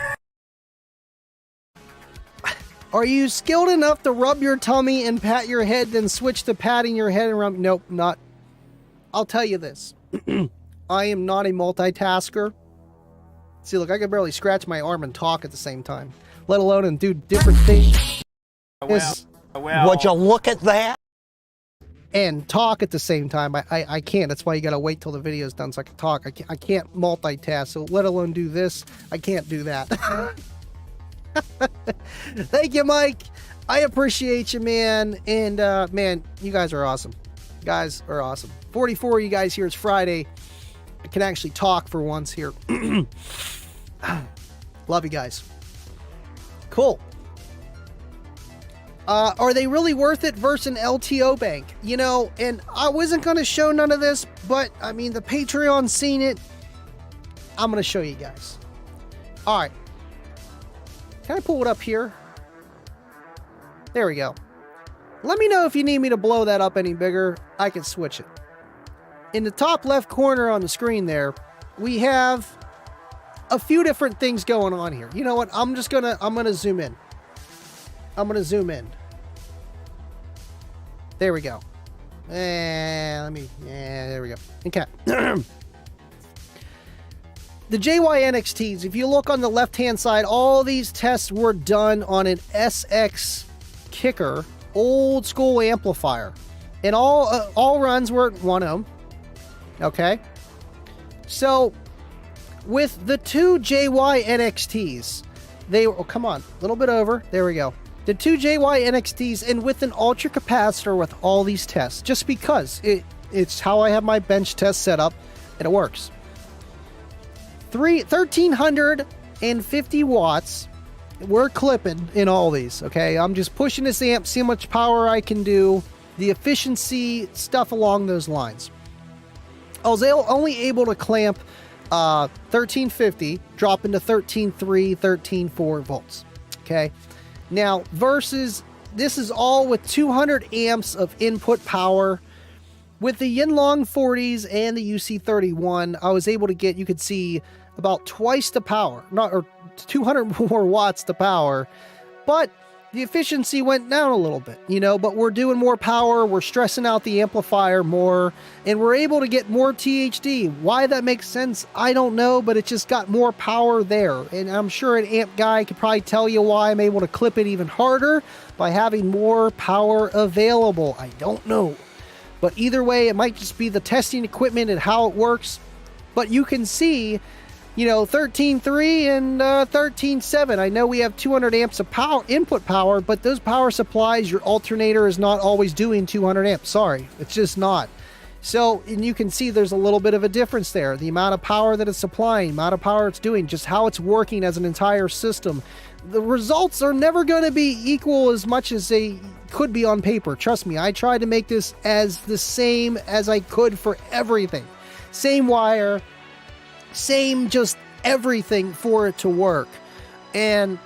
Are you skilled enough to rub your tummy and pat your head, then switch to patting your head and rub? Nope, not. I'll tell you this. I am not a multitasker. See, look, I can barely scratch my arm and talk at the same time, let alone and do different things. Would you look at that? And talk at the same time. I can't. That's why you gotta wait till the video's done so I can talk. I can't multitask, so let alone do this. I can't do that. Thank you, Mike. I appreciate you, man. And man, you guys are awesome. You guys are awesome. 44 of you guys here. It's Friday. I can actually talk for once here. Love you guys. Cool. Are they really worth it versus an LTO bank? You know, and I wasn't going to show none of this, but I mean, the Patreon's seen it. I'm going to show you guys. All right. Can I pull it up here? There we go. Let me know if you need me to blow that up any bigger. I can switch it. In the top left corner on the screen there, we have a few different things going on here. You know what? I'm going to zoom in. I'm going to zoom in. There we go. There we go. Okay. The JYNXTs, if you look on the left-hand side, all these tests were done on an SX Kicker, old school amplifier. And all runs were at 1 ohm. Okay. So, with the two JYNXTs, they were, oh, come on, a little bit over. There we go. The two JYNXTs, and with an ultra capacitor with all these tests, just because it's how I have my bench test set up, and it works. 1350 watts. We're clipping in all these. Okay, I'm just pushing this amp, see how much power I can do, the efficiency stuff along those lines. I was only able to clamp 1350, drop into 13.3, 13.4 volts. Okay. Now, versus, this is all with 200 amps of input power. With the Yinlong 40s and the UC31, I was able to get, you could see, about twice the power, or 200 more watts the power, but the efficiency went down a little bit, you know, but we're doing more power, we're stressing out the amplifier more, and we're able to get more THD. Why that makes sense, I don't know, but it just got more power there. And I'm sure an amp guy could probably tell you why I'm able to clip it even harder by having more power available. I don't know. But either way, it might just be the testing equipment and how it works. But you can see, you know, 13.3 and 13.7. I know we have 200 amps of power, input power, but those power supplies, your alternator is not always doing 200 amps. Sorry, it's just not. So, and you can see there's a little bit of a difference there. The amount of power that it's supplying, amount of power it's doing, just how it's working as an entire system. The results are never going to be equal as much as they could be on paper. Trust me, I tried to make this as the same as I could for everything. Same wire, same just everything for it to work. And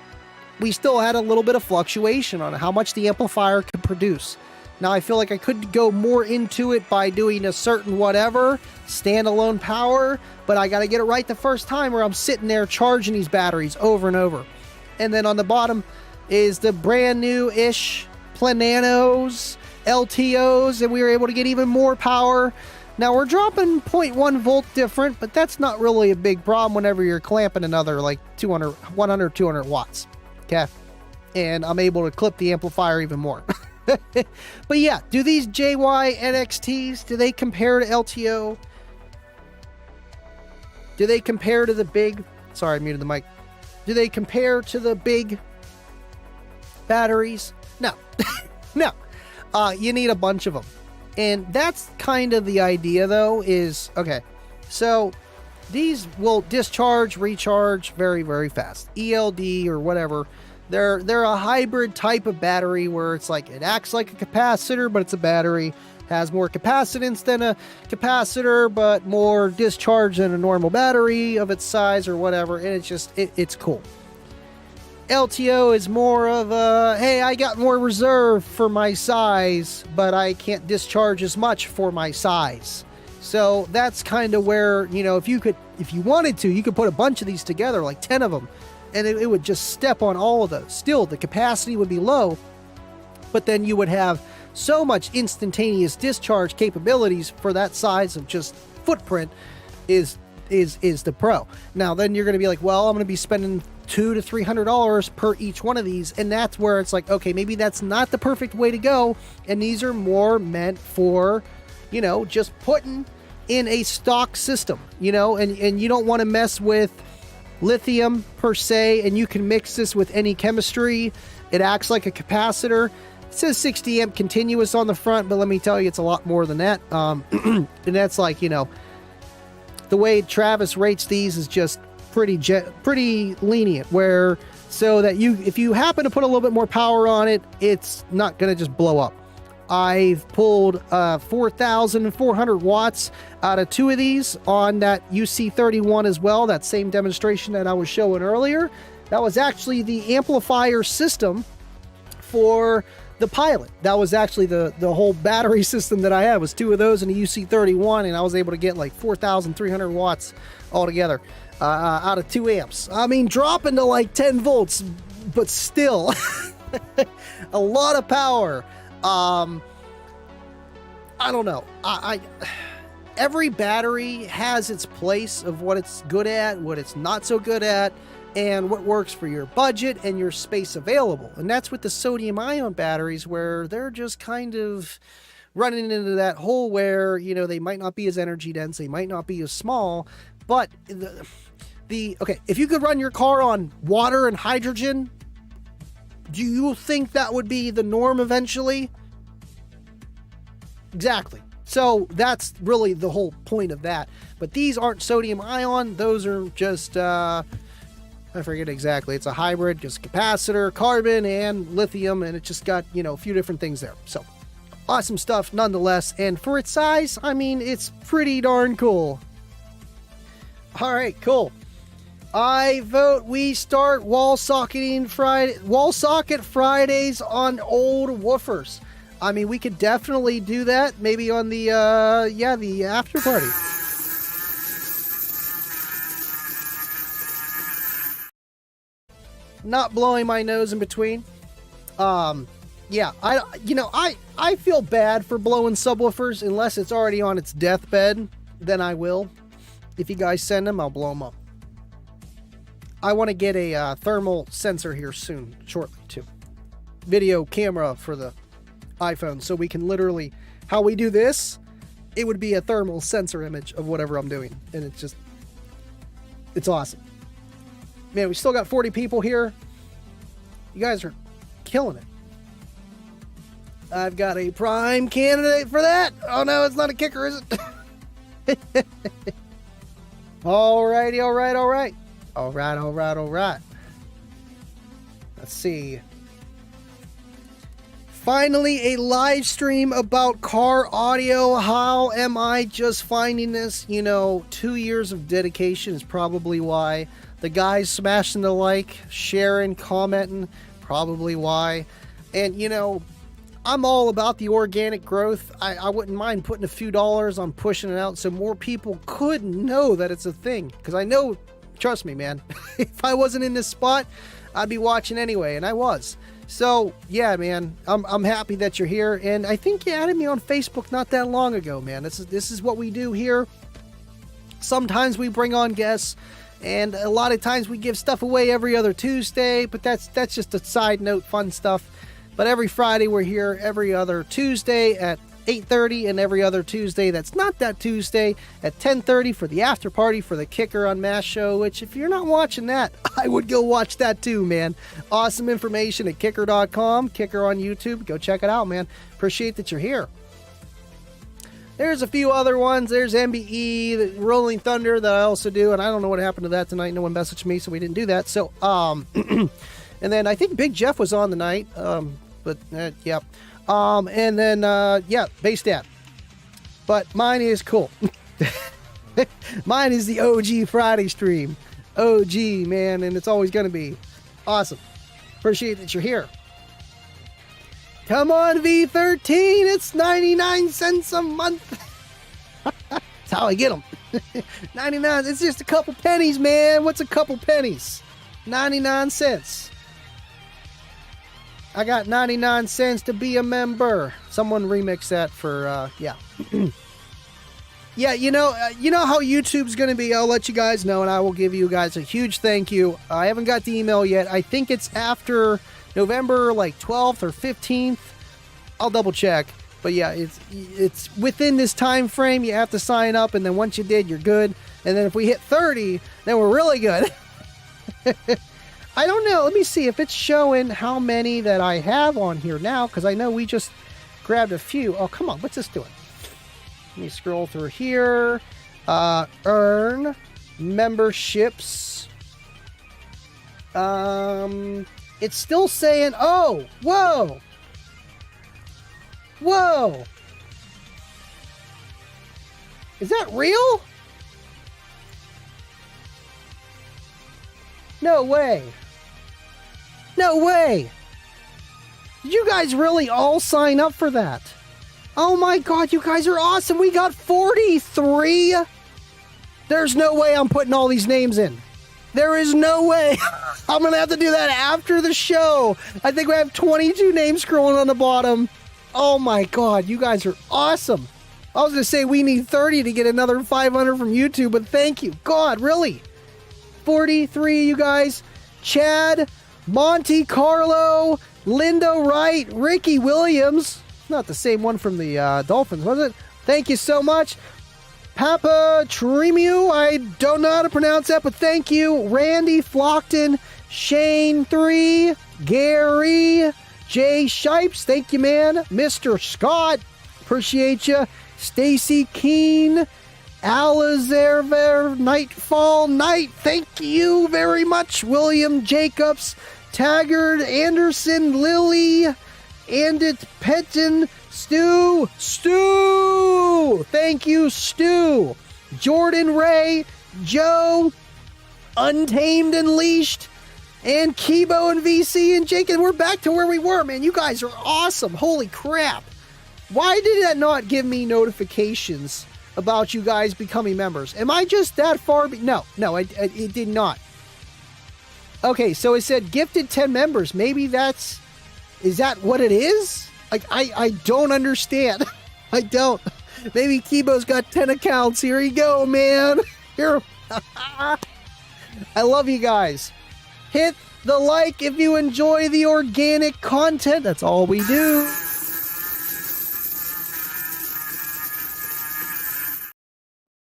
we still had a little bit of fluctuation on how much the amplifier could produce. Now I feel like I could go more into it by doing a certain whatever, standalone power, but I got to get it right the first time, or I'm sitting there charging these batteries over and over. And then on the bottom is the brand new-ish Plananos, LTOs, and we were able to get even more power. Now we're dropping 0.1 volt different, but that's not really a big problem whenever you're clamping another like 100, 200 watts. Okay. And I'm able to clip the amplifier even more. But yeah, do these JYNXTs, do they compare to LTO? Do they compare to the big, sorry, I muted the mic. Do they compare to the big batteries? No. No. You need a bunch of them. And that's kind of the idea, though, is, okay, so these will discharge, recharge very, very fast. ELD or whatever. They're a hybrid type of battery where it's like it acts like a capacitor, but it's a battery. Has more capacitance than a capacitor, but more discharge than a normal battery of its size or whatever. And it's just, it's cool. LTO is more of a, hey, I got more reserve for my size, but I can't discharge as much for my size. So that's kind of where, you know, if you wanted to, you could put a bunch of these together, like 10 of them, and it would just step on all of those. Still, the capacity would be low, but then you would have so much instantaneous discharge capabilities for that size of just footprint is the pro. Now, then you're going to be like, well, I'm going to be spending $200 to $300 per each one of these, and that's where it's like, okay, maybe that's not the perfect way to go, and these are more meant for, you know, just putting in a stock system, you know, and you don't want to mess with lithium per se, and you can mix this with any chemistry. It acts like a capacitor. It says 60 amp continuous on the front, but let me tell you, it's a lot more than that. And that's like, you know, the way Travis rates these is just pretty lenient, where so that if you happen to put a little bit more power on it, it's not going to just blow up. I've pulled 4,400 watts out of 2 of these on that UC31 as well, that same demonstration that I was showing earlier. That was actually the amplifier system for the Pilot. That was actually the whole battery system that I had, was 2 of those in a UC31, and I was able to get like 4,300 watts altogether out of 2 amps. I mean, dropping to like 10 volts, but still a lot of power. I don't know. Every battery has its place of what it's good at, what it's not so good at, and what works for your budget and your space available. And that's with the sodium ion batteries, where they're just kind of running into that hole where, you know, they might not be as energy dense, they might not be as small, but okay, if you could run your car on water and hydrogen, do you think that would be the norm eventually? Exactly. So that's really the whole point of that. But these aren't sodium ion. Those are just, I forget exactly. It's a hybrid, just capacitor, carbon, and lithium, and it just got, you know, a few different things there. So awesome stuff nonetheless. And for its size, I mean, it's pretty darn cool. All right, cool. I vote we start wall socket Fridays on old woofers. I mean, we could definitely do that. Maybe on the the after party. Not blowing my nose in between. Yeah, I feel bad for blowing subwoofers unless it's already on its deathbed. Then I will. If you guys send them, I'll blow them up. I want to get a thermal sensor here shortly too. Video camera for the iPhone, so we can literally, how we do this, it would be a thermal sensor image of whatever I'm doing, and it's awesome. Man, we still got 40 people here. You guys are killing it. I've got a prime candidate for that. Oh no, it's not a kicker, is it? Alrighty, all right. Let's see. Finally, a live stream about car audio. How am I just finding this? You know, 2 years of dedication is probably why. The guys smashing the like, sharing, commenting, probably why. And, you know, I'm all about the organic growth. I wouldn't mind putting a few dollars on pushing it out so more people could know that it's a thing. Because I know, trust me, man, if I wasn't in this spot, I'd be watching anyway, and I was. So, yeah, man, I'm happy that you're here, and I think you added me on Facebook not that long ago, man. This is what we do here. Sometimes we bring on guests, and a lot of times we give stuff away every other Tuesday, but that's just a side note, fun stuff. But every Friday we're here, every other Tuesday at 8:30, and every other Tuesday that's not that Tuesday at 10:30 for the after party for the Kicker on Mass show, which if you're not watching that, I would go watch that too, man. Awesome information at kicker.com, Kicker on YouTube. Go check it out, man. Appreciate that you're here. There's a few other ones. There's MBE, the Rolling Thunder that I also do, and I don't know what happened to that tonight. No one messaged me, so we didn't do that. So, and then I think Big Jeff was on the night, but yeah. And then, yeah, Base Dad. But mine is cool. Mine is the OG Friday stream. OG, man, and it's always going to be awesome. Appreciate that you're here. Come on, V13, it's 99 cents a month. That's how I get them. 99, it's just a couple pennies, man. What's a couple pennies? 99 cents. I got 99 cents to be a member. Someone remix that for, yeah. Yeah, you know how YouTube's going to be. I'll let you guys know, and I will give you guys a huge thank you. I haven't got the email yet. I think it's after November, like 12th or 15th. I'll double check. But yeah, it's within this time frame. You have to sign up, and then once you did, you're good. And then if we hit 30, then we're really good. I don't know. Let me see if it's showing how many that I have on here now, because I know we just grabbed a few. Oh, come on. What's this doing? Let me scroll through here. Earn memberships. It's still saying, oh, whoa. Whoa. Is that real? No way. No way. Did you guys really all sign up for that? Oh my God, you guys are awesome. We got 43. There's no way I'm putting all these names in. There is no way. I'm going to have to do that after the show. I think we have 22 names scrolling on the bottom. Oh my God, you guys are awesome. I was going to say we need 30 to get another 500 from YouTube, but thank you. God, really? 43, you guys. Chad, Monte Carlo, Linda Wright, Ricky Williams. Not the same one from the Dolphins, was it? Thank you so much. Papa Tremiu, I don't know how to pronounce that, but thank you. Randy Flockton, Shane 3, Gary, Jay Shipes, thank you, man. Mr. Scott, appreciate you. Stacy Keene, Alizerver, Nightfall Night, thank you very much. William Jacobs, Taggart, Anderson, Lily, Andit Penton, Stu, thank you, Stu, Jordan Ray, Joe, Untamed Unleashed, and Kibo and VC and Jake, and we're back to where we were, man. You guys are awesome. Holy crap. Why did that not give me notifications about you guys becoming members? Am I just that far? No, it did not. Okay, so it said gifted 10 members. Maybe is that what it is? Like, I don't understand. I don't. Maybe Kibo's got 10 accounts. Here you go, man. Here. I love you guys. Hit the like if you enjoy the organic content. That's all we do.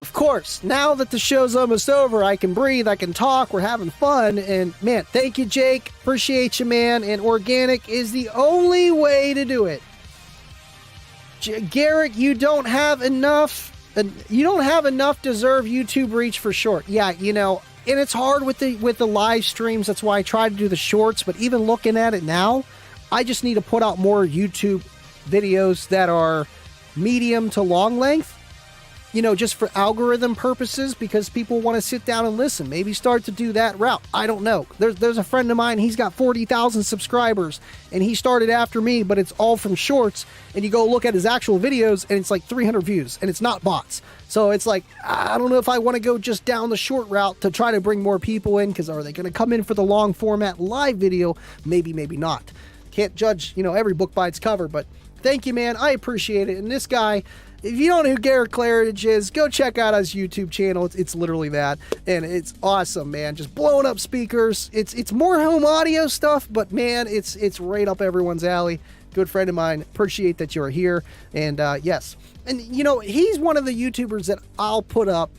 Of course, now that the show's almost over, I can breathe, I can talk, we're having fun, and man, thank you, Jake. Appreciate you, man. And organic is the only way to do it. Garrett, you don't have enough deserve YouTube reach for short. Yeah, you know, and it's hard with the live streams. That's why I try to do the shorts, but even looking at it now, I just need to put out more YouTube videos that are medium to long length. You know, just for algorithm purposes, because people want to sit down and listen. Maybe start to do that route. I don't know. There's a friend of mine, he's got 40,000 subscribers, and he started after me, but it's all from shorts, and you go look at his actual videos, and it's like 300 views, and it's not bots. So it's like, I don't know if I want to go just down the short route to try to bring more people in, because are they going to come in for the long format live video? Maybe, maybe not. Can't judge, you know, every book by its cover, but thank you, man. I appreciate it. And this guy, if you don't know who Garrett Claridge is, go check out his YouTube channel. It's literally that, and it's awesome, man. Just blowing up speakers. It's more home audio stuff, but man, it's right up everyone's alley. Good friend of mine. Appreciate that you're here, and yes, and you know, he's one of the YouTubers that I'll put up.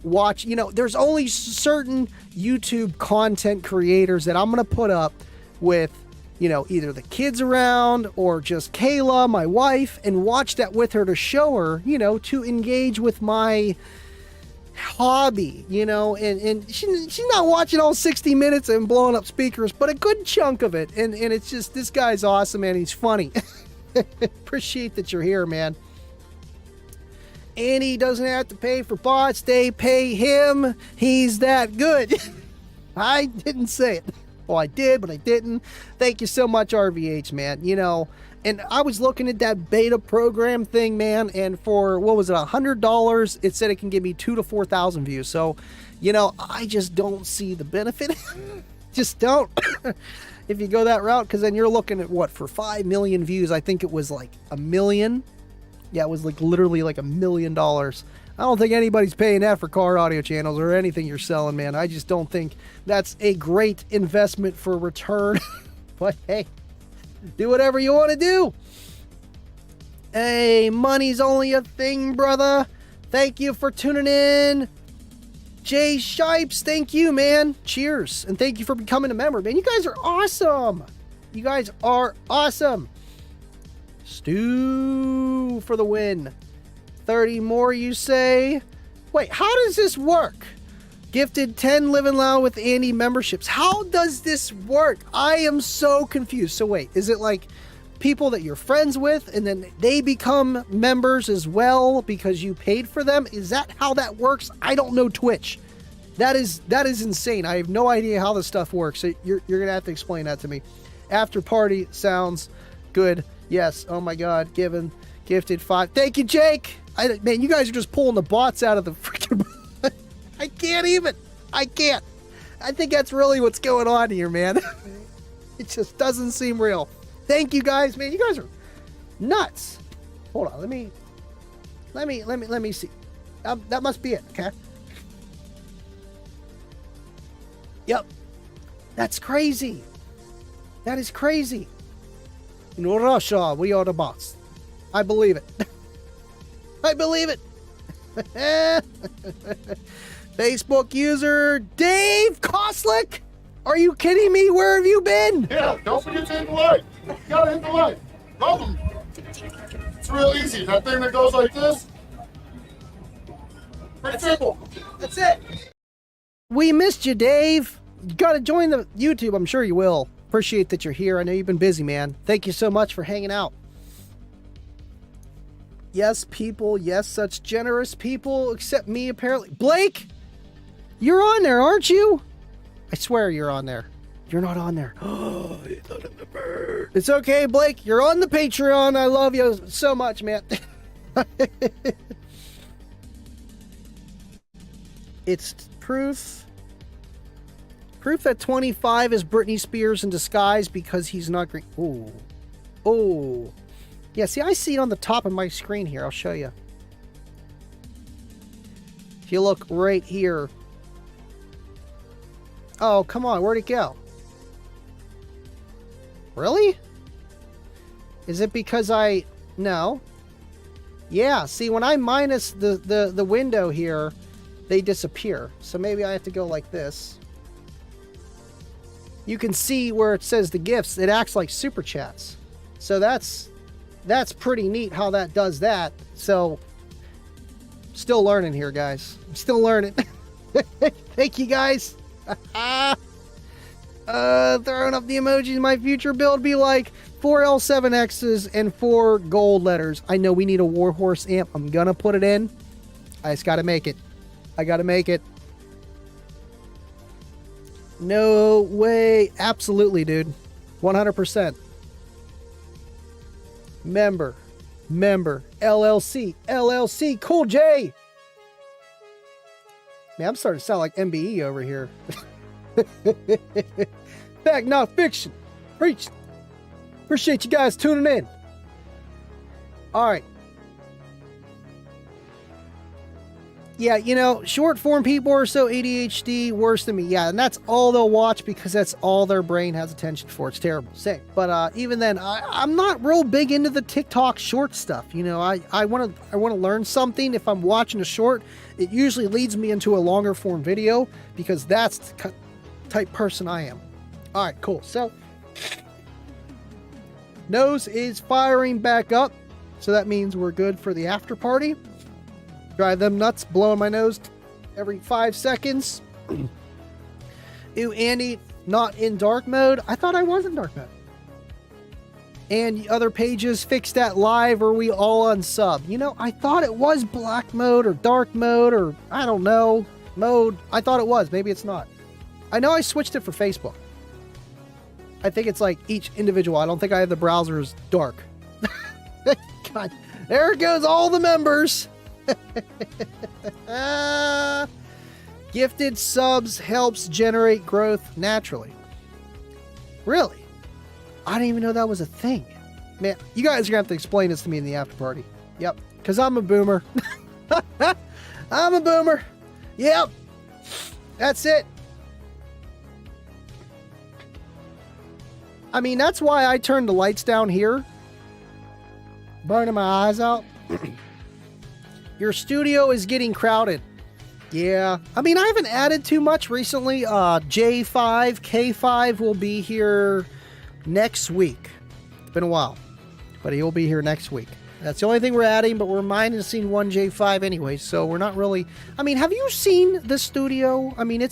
Watch, you know, there's only certain YouTube content creators that I'm gonna put up with you know, either the kids around or just Kayla, my wife, and watch that with her to show her, you know, to engage with my hobby, you know, and she's not watching all 60 minutes and blowing up speakers, but a good chunk of it. And it's just, this guy's awesome, man. He's funny. Appreciate that you're here, man. And he doesn't have to pay for bots. They pay him. He's that good. I didn't say it. Well, I did, but I didn't. Thank you so much, RVH, man. You know, and I was looking at that beta program thing, man, and for, what was it, $100, it said it can give me 2,000 to 4,000 views. So, you know, I just don't see the benefit. Just don't. If you go that route, because then you're looking at, what, for 5 million views, I think it was like 1 million. Yeah, it was like literally like $1 million. I don't think anybody's paying that for car audio channels or anything you're selling, man. I just don't think that's a great investment for return. But hey, do whatever you want to do. Hey, money's only a thing, brother. Thank you for tuning in. Jay Shipes, thank you, man. Cheers. And thank you for becoming a member, man. You guys are awesome. You guys are awesome. Stu for the win. 30 more, you say? Wait, how does this work? Gifted 10 Living Loud with Andy memberships. How does this work? I am so confused. So wait, is it like people that you're friends with and then they become members as well because you paid for them? Is that how that works? I don't know Twitch. That is insane. I have no idea how this stuff works. So you're gonna have to explain that to me. After party sounds good. Yes. Oh my God. Gifted 5. Thank you, Jake. Man, you guys are just pulling the bots out of the freaking... I can't even. I can't. I think that's really what's going on here, man. It just doesn't seem real. Thank you, guys. Man, you guys are nuts. Hold on. Let me see. That must be it, okay? Yep. That's crazy. That is crazy. In Russia, we are the bots. I believe it. I believe it. Facebook user Dave Koslick. Are you kidding me? Where have you been? Yeah, don't forget to hit the like. You gotta hit the like. Problem. It's real easy. That thing that goes like this. Pretty simple. That's it. We missed you, Dave. You gotta join the YouTube. I'm sure you will. Appreciate that you're here. I know you've been busy, man. Thank you so much for hanging out. Yes, people. Yes, such generous people, except me, apparently. Blake, you're on there, aren't you? I swear you're on there. You're not on there. Oh, he's not in the bird. It's okay, Blake. You're on the Patreon. I love you so much, man. It's proof that 25 is Britney Spears in disguise because he's not green. Ooh. Oh. Yeah, see, I see it on the top of my screen here. I'll show you. If you look right here. Oh, come on. Where'd it go? Really? Is it because No. Yeah, see, when I minus the window here, they disappear. So maybe I have to go like this. You can see where it says the gifts. It acts like super chats. So that's pretty neat how that does that. So, still learning here, guys. I'm still learning. Thank you, guys. Throwing up the emojis. My future build be like 4 L7Xs and 4 gold letters. I know we need a Warhorse amp. I'm gonna put it in. I just gotta make it. I gotta make it. No way. Absolutely, dude. 100%. Member. LLC. Cool J. Man, I'm starting to sound like MBE over here. Fact, not fiction. Preach. Appreciate you guys tuning in. All right. Yeah, you know, short form people are so ADHD worse than me. Yeah, and that's all they'll watch because that's all their brain has attention for. It's terrible. Sick. But even then, I'm not real big into the TikTok short stuff. You know, I want to learn something. If I'm watching a short, it usually leads me into a longer form video because that's the type person I am. All right, cool. So Nose is firing back up, so that means we're good for the after party. Drive them nuts, blowing my nose every 5 seconds. Ew, Andy, not in dark mode. I thought I was in dark mode. And other pages, fix that live, or we all unsub. You know, I thought it was black mode or dark mode or I don't know mode. I thought it was. Maybe it's not. I know I switched it for Facebook. I think it's like each individual. I don't think I have the browsers dark. God, there goes all the members. Gifted subs helps generate growth naturally. Really? I didn't even know that was a thing. Man, you guys are going to have to explain this to me in the after party. Yep, because I'm a boomer. I'm a boomer. Yep, that's it. I mean, that's why I turned the lights down here. Burning my eyes out. Your studio is getting crowded. Yeah. I mean, I haven't added too much recently. J5, K5 will be here next week. It's been a while, but he'll be here next week. That's the only thing we're adding, but we're minusing one J5 anyway, so we're not really... I mean, have you seen the studio? I mean,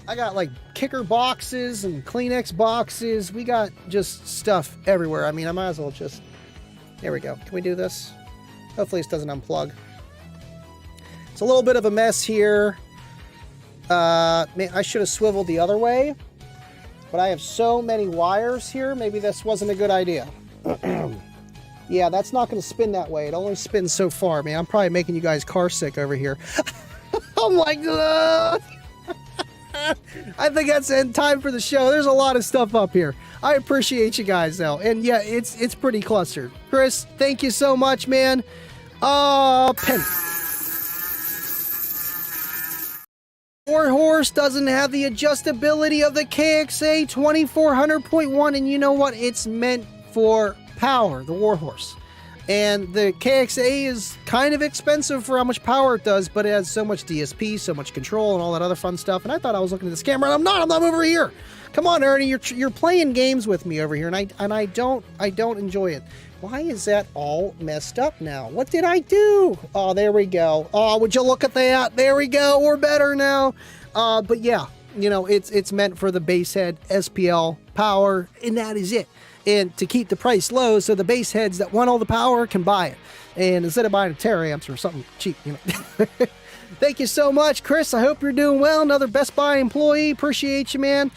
I got like kicker boxes and Kleenex boxes. We got just stuff everywhere. I mean, I might as well just... There we go. Can we do this? Hopefully this doesn't unplug. It's a little bit of a mess here. Man, I should have swiveled the other way. But I have so many wires here. Maybe this wasn't a good idea. Yeah, that's not going to spin that way. It only spins so far. Man, I'm probably making you guys car sick over here. I'm like, ugh. I think that's in time for the show. There's a lot of stuff up here. I appreciate you guys, though. And yeah, it's pretty clustered. Chris, thank you so much, man. Penny. Warhorse doesn't have the adjustability of the KXA 2400.1, and you know what? It's meant for power, the Warhorse. And the KXA is kind of expensive for how much power it does, but it has so much DSP, so much control, and all that other fun stuff. And I thought I was looking at this camera, and I'm not. I'm over here. Come on, Ernie, you're playing games with me over here, and I don't enjoy it. Why is that all messed up now? What did I do? Oh, there we go. Oh, would you look at that? There we go. We're better now. But yeah, you know, it's meant for the base head SPL power, and that is it. And to keep the price low so the base heads that want all the power can buy it. And instead of buying a Terramps or something cheap, you know. Thank you so much, Chris. I hope you're doing well. Another Best Buy employee. Appreciate you, man.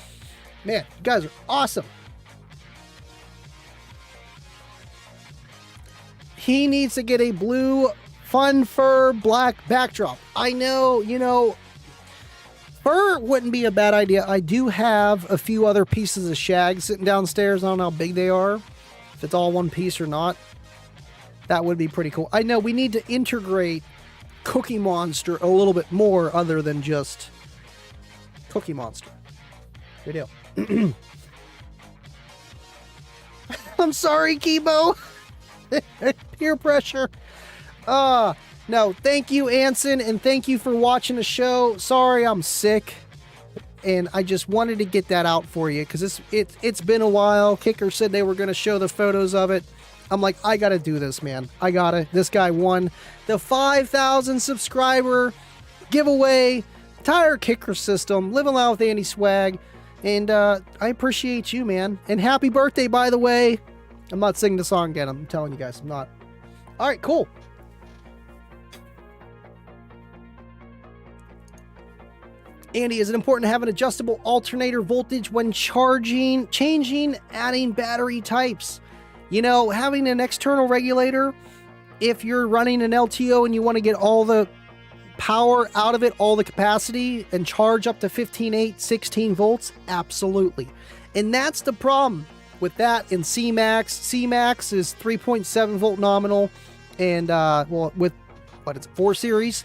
Man, you guys are awesome. He needs to get a blue fun fur black backdrop. I know, you know, fur wouldn't be a bad idea. I do have a few other pieces of shag sitting downstairs. I don't know how big they are, if it's all one piece or not. That would be pretty cool. I know we need to integrate Cookie Monster a little bit more other than just Cookie Monster. Good deal. I'm sorry, Kibo. Peer pressure. No, thank you, Anson, and thank you for watching the show. Sorry I'm sick, and I just wanted to get that out for you because it's been a while. Kicker said they were going to show the photos of it. I'm like, I gotta do this, man. I gotta. This guy won the 5,000 subscriber giveaway tire kicker system. Living Loud with Andy swag, and I appreciate you, man. And happy birthday, by the way. I'm not singing the song again. I'm telling you guys, I'm not. All right, cool. Andy, is it important to have an adjustable alternator voltage when changing, adding battery types? You know, having an external regulator, if you're running an LTO and you want to get all the power out of it, all the capacity, and charge up to 15.8, 16 volts, absolutely. And that's the problem with that in CMAX. CMAX is 3.7 volt nominal, and well, with what it's 4 series.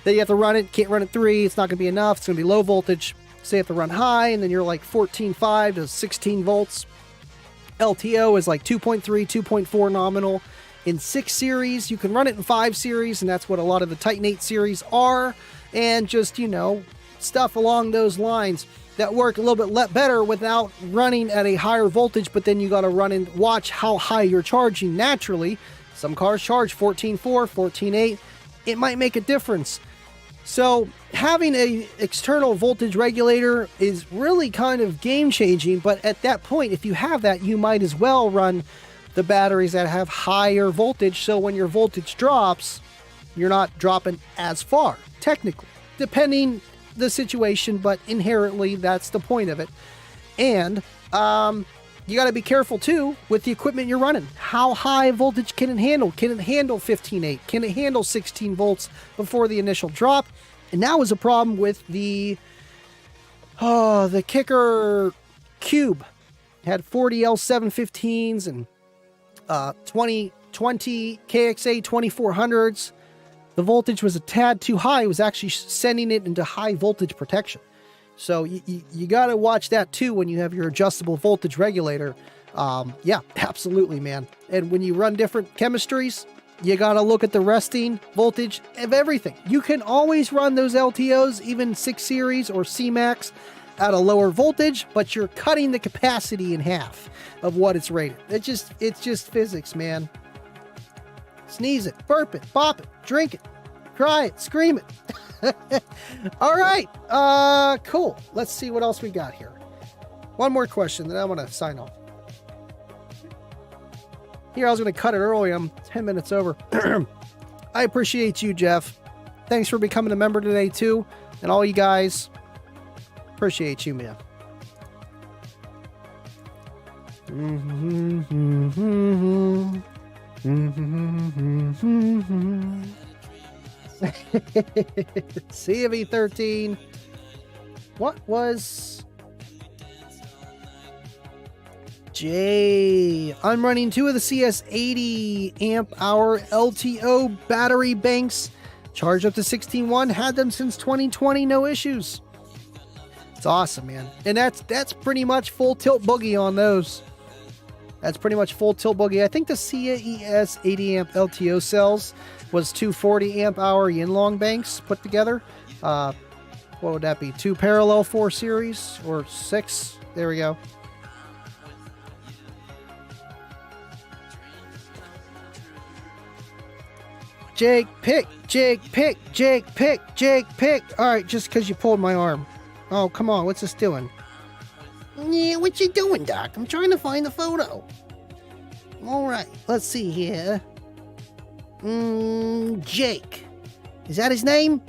Then you have to run it, can't run it 3, it's not going to be enough, it's going to be low voltage. So you have to run high, and then you're like 14.5 to 16 volts. LTO is like 2.3, 2.4 nominal. In 6 series, you can run it in 5 series, and that's what a lot of the Titan 8 series are. And just, you know, stuff along those lines. that work a little bit better without running at a higher voltage, but then you got to run and watch how high you're charging naturally. Some cars charge 14.4, 14.8. It might make a difference. So having a external voltage regulator is really kind of game changing, but at that point, if you have that, you might as well run the batteries that have higher voltage, so when your voltage drops, you're not dropping as far, technically, depending the situation, but inherently that's the point of it. And you got to be careful too with the equipment you're running. How high voltage can it handle? Can it handle 15.8? Can it handle 16 volts before the initial drop? And that was a problem with the Kicker Cube. It had 40 L715s and 20 KXA 2400s. The voltage was a tad too high. It was actually sending it into high voltage protection. So you got to watch that too when you have your adjustable voltage regulator. Yeah, absolutely, man. And when you run different chemistries, you got to look at the resting voltage of everything. You can always run those LTOs, even 6 Series or C-Max, at a lower voltage, but you're cutting the capacity in half of what it's rated. It's just physics, man. Sneeze it, burp it, pop it, drink it, cry it, scream it. All right, cool. Let's see what else we got here. One more question, then I'm going to sign off. Here, I was going to cut it early. I'm 10 minutes over. I appreciate you, Jeff. Thanks for becoming a member today, too. And all you guys, appreciate you, man. CV13. What was J? I'm running 2 of the CS80 amp hour LTO battery banks. Charged up to 16.1. Had them since 2020. No issues. It's awesome, man. And that's pretty much full tilt boogie on those. That's pretty much full tilt boogie. I think the CES 80 amp LTO cells was 240 amp hour Yinlong banks put together. What would that be? 2 parallel 4 series or 6? There we go. Jake, pick, Jake, pick, Jake, pick, Jake, pick. All right, just because you pulled my arm. Oh, come on. What's this doing? Yeah, what you doing, Doc? I'm trying to find the photo. All right, let's see here. Jake. Is that his name?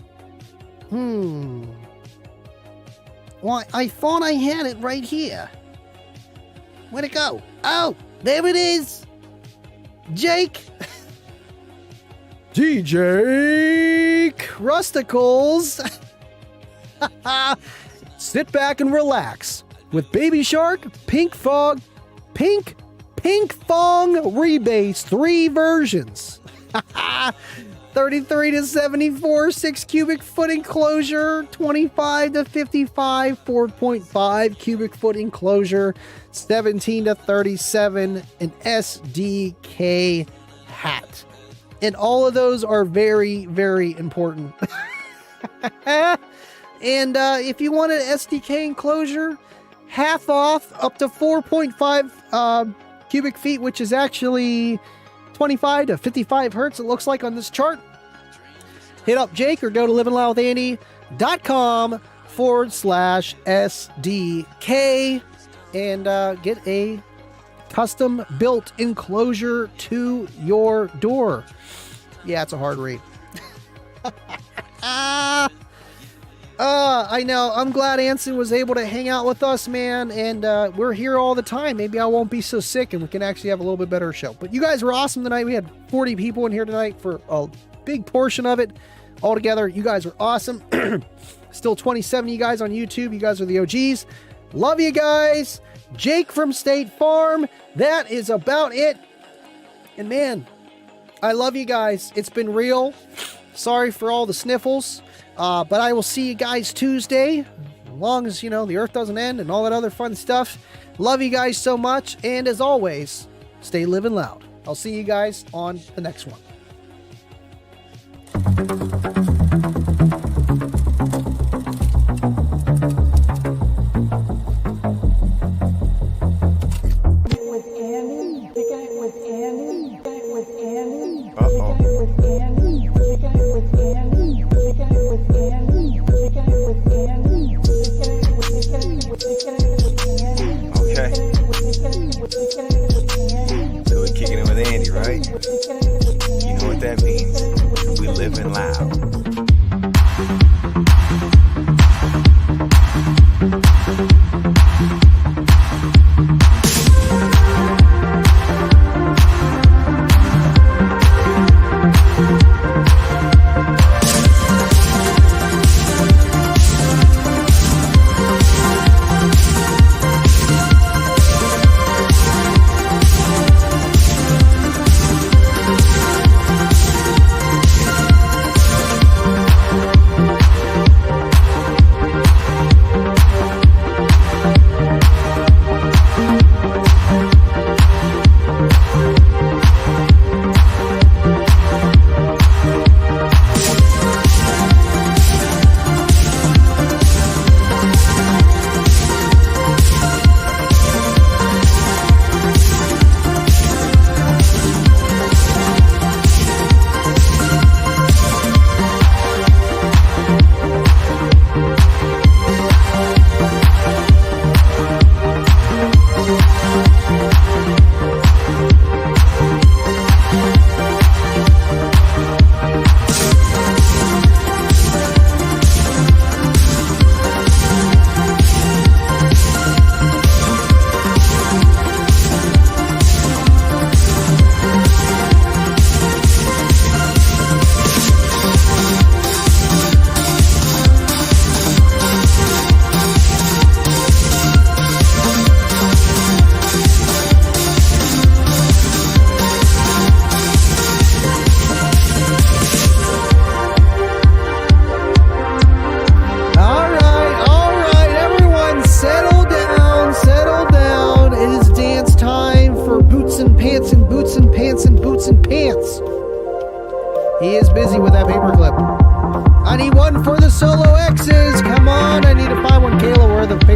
Why, I thought I had it right here. Where'd it go? Oh, there it is. Jake. DJ Rusticles. Sit back and relax with Baby Shark, Pink Fong Rebase 3 versions. 33 to 74, 6 cubic foot enclosure, 25 to 55, 4.5 cubic foot enclosure, 17 to 37, an SDK hat. And all of those are very, very important. And if you want an SDK enclosure, half off up to 4.5 cubic feet, which is actually 25 to 55 hertz, it looks like on this chart. Hit up Jake or go to livinloudwithandy.com/SDK and get a custom built enclosure to your door. Yeah, it's a hard read. I know. I'm glad Anson was able to hang out with us, man, and we're here all the time. Maybe I won't be so sick and we can actually have a little bit better show. But you guys were awesome tonight. We had 40 people in here tonight for a big portion of it. All together, you guys were awesome. Still 27 of you guys on YouTube. You guys are the OGs. Love you guys. Jake from State Farm. That is about it. And man, I love you guys. It's been real. Sorry for all the sniffles. But I will see you guys Tuesday. As long as, you know, the earth doesn't end and all that other fun stuff. Love you guys so much. And as always, stay living loud. I'll see you guys on the next one.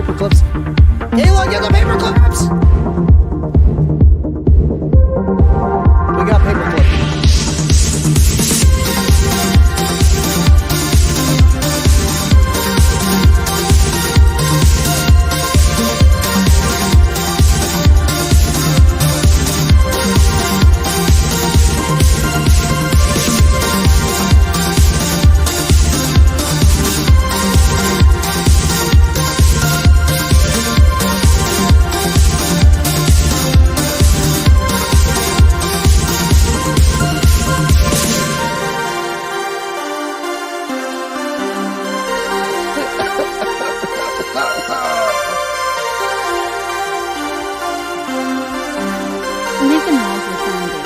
paper clips. Kayla, get the paper clips! We got paper clips. Nathan Walker found it.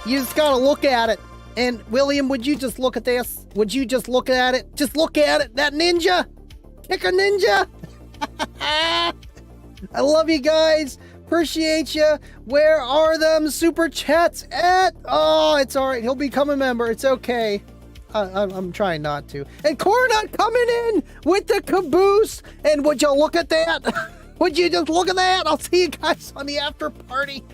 You just gotta look at it. And William, would you just look at this? Would you just look at it? Just look at it. That ninja. Kick a ninja. I love you guys. Appreciate you. Where are them super chats at? Oh, it's all right. He'll become a member. It's okay. I'm trying not to. And Cornut coming in with the caboose. And would you look at that? Would you just look at that? I'll see you guys on the after party.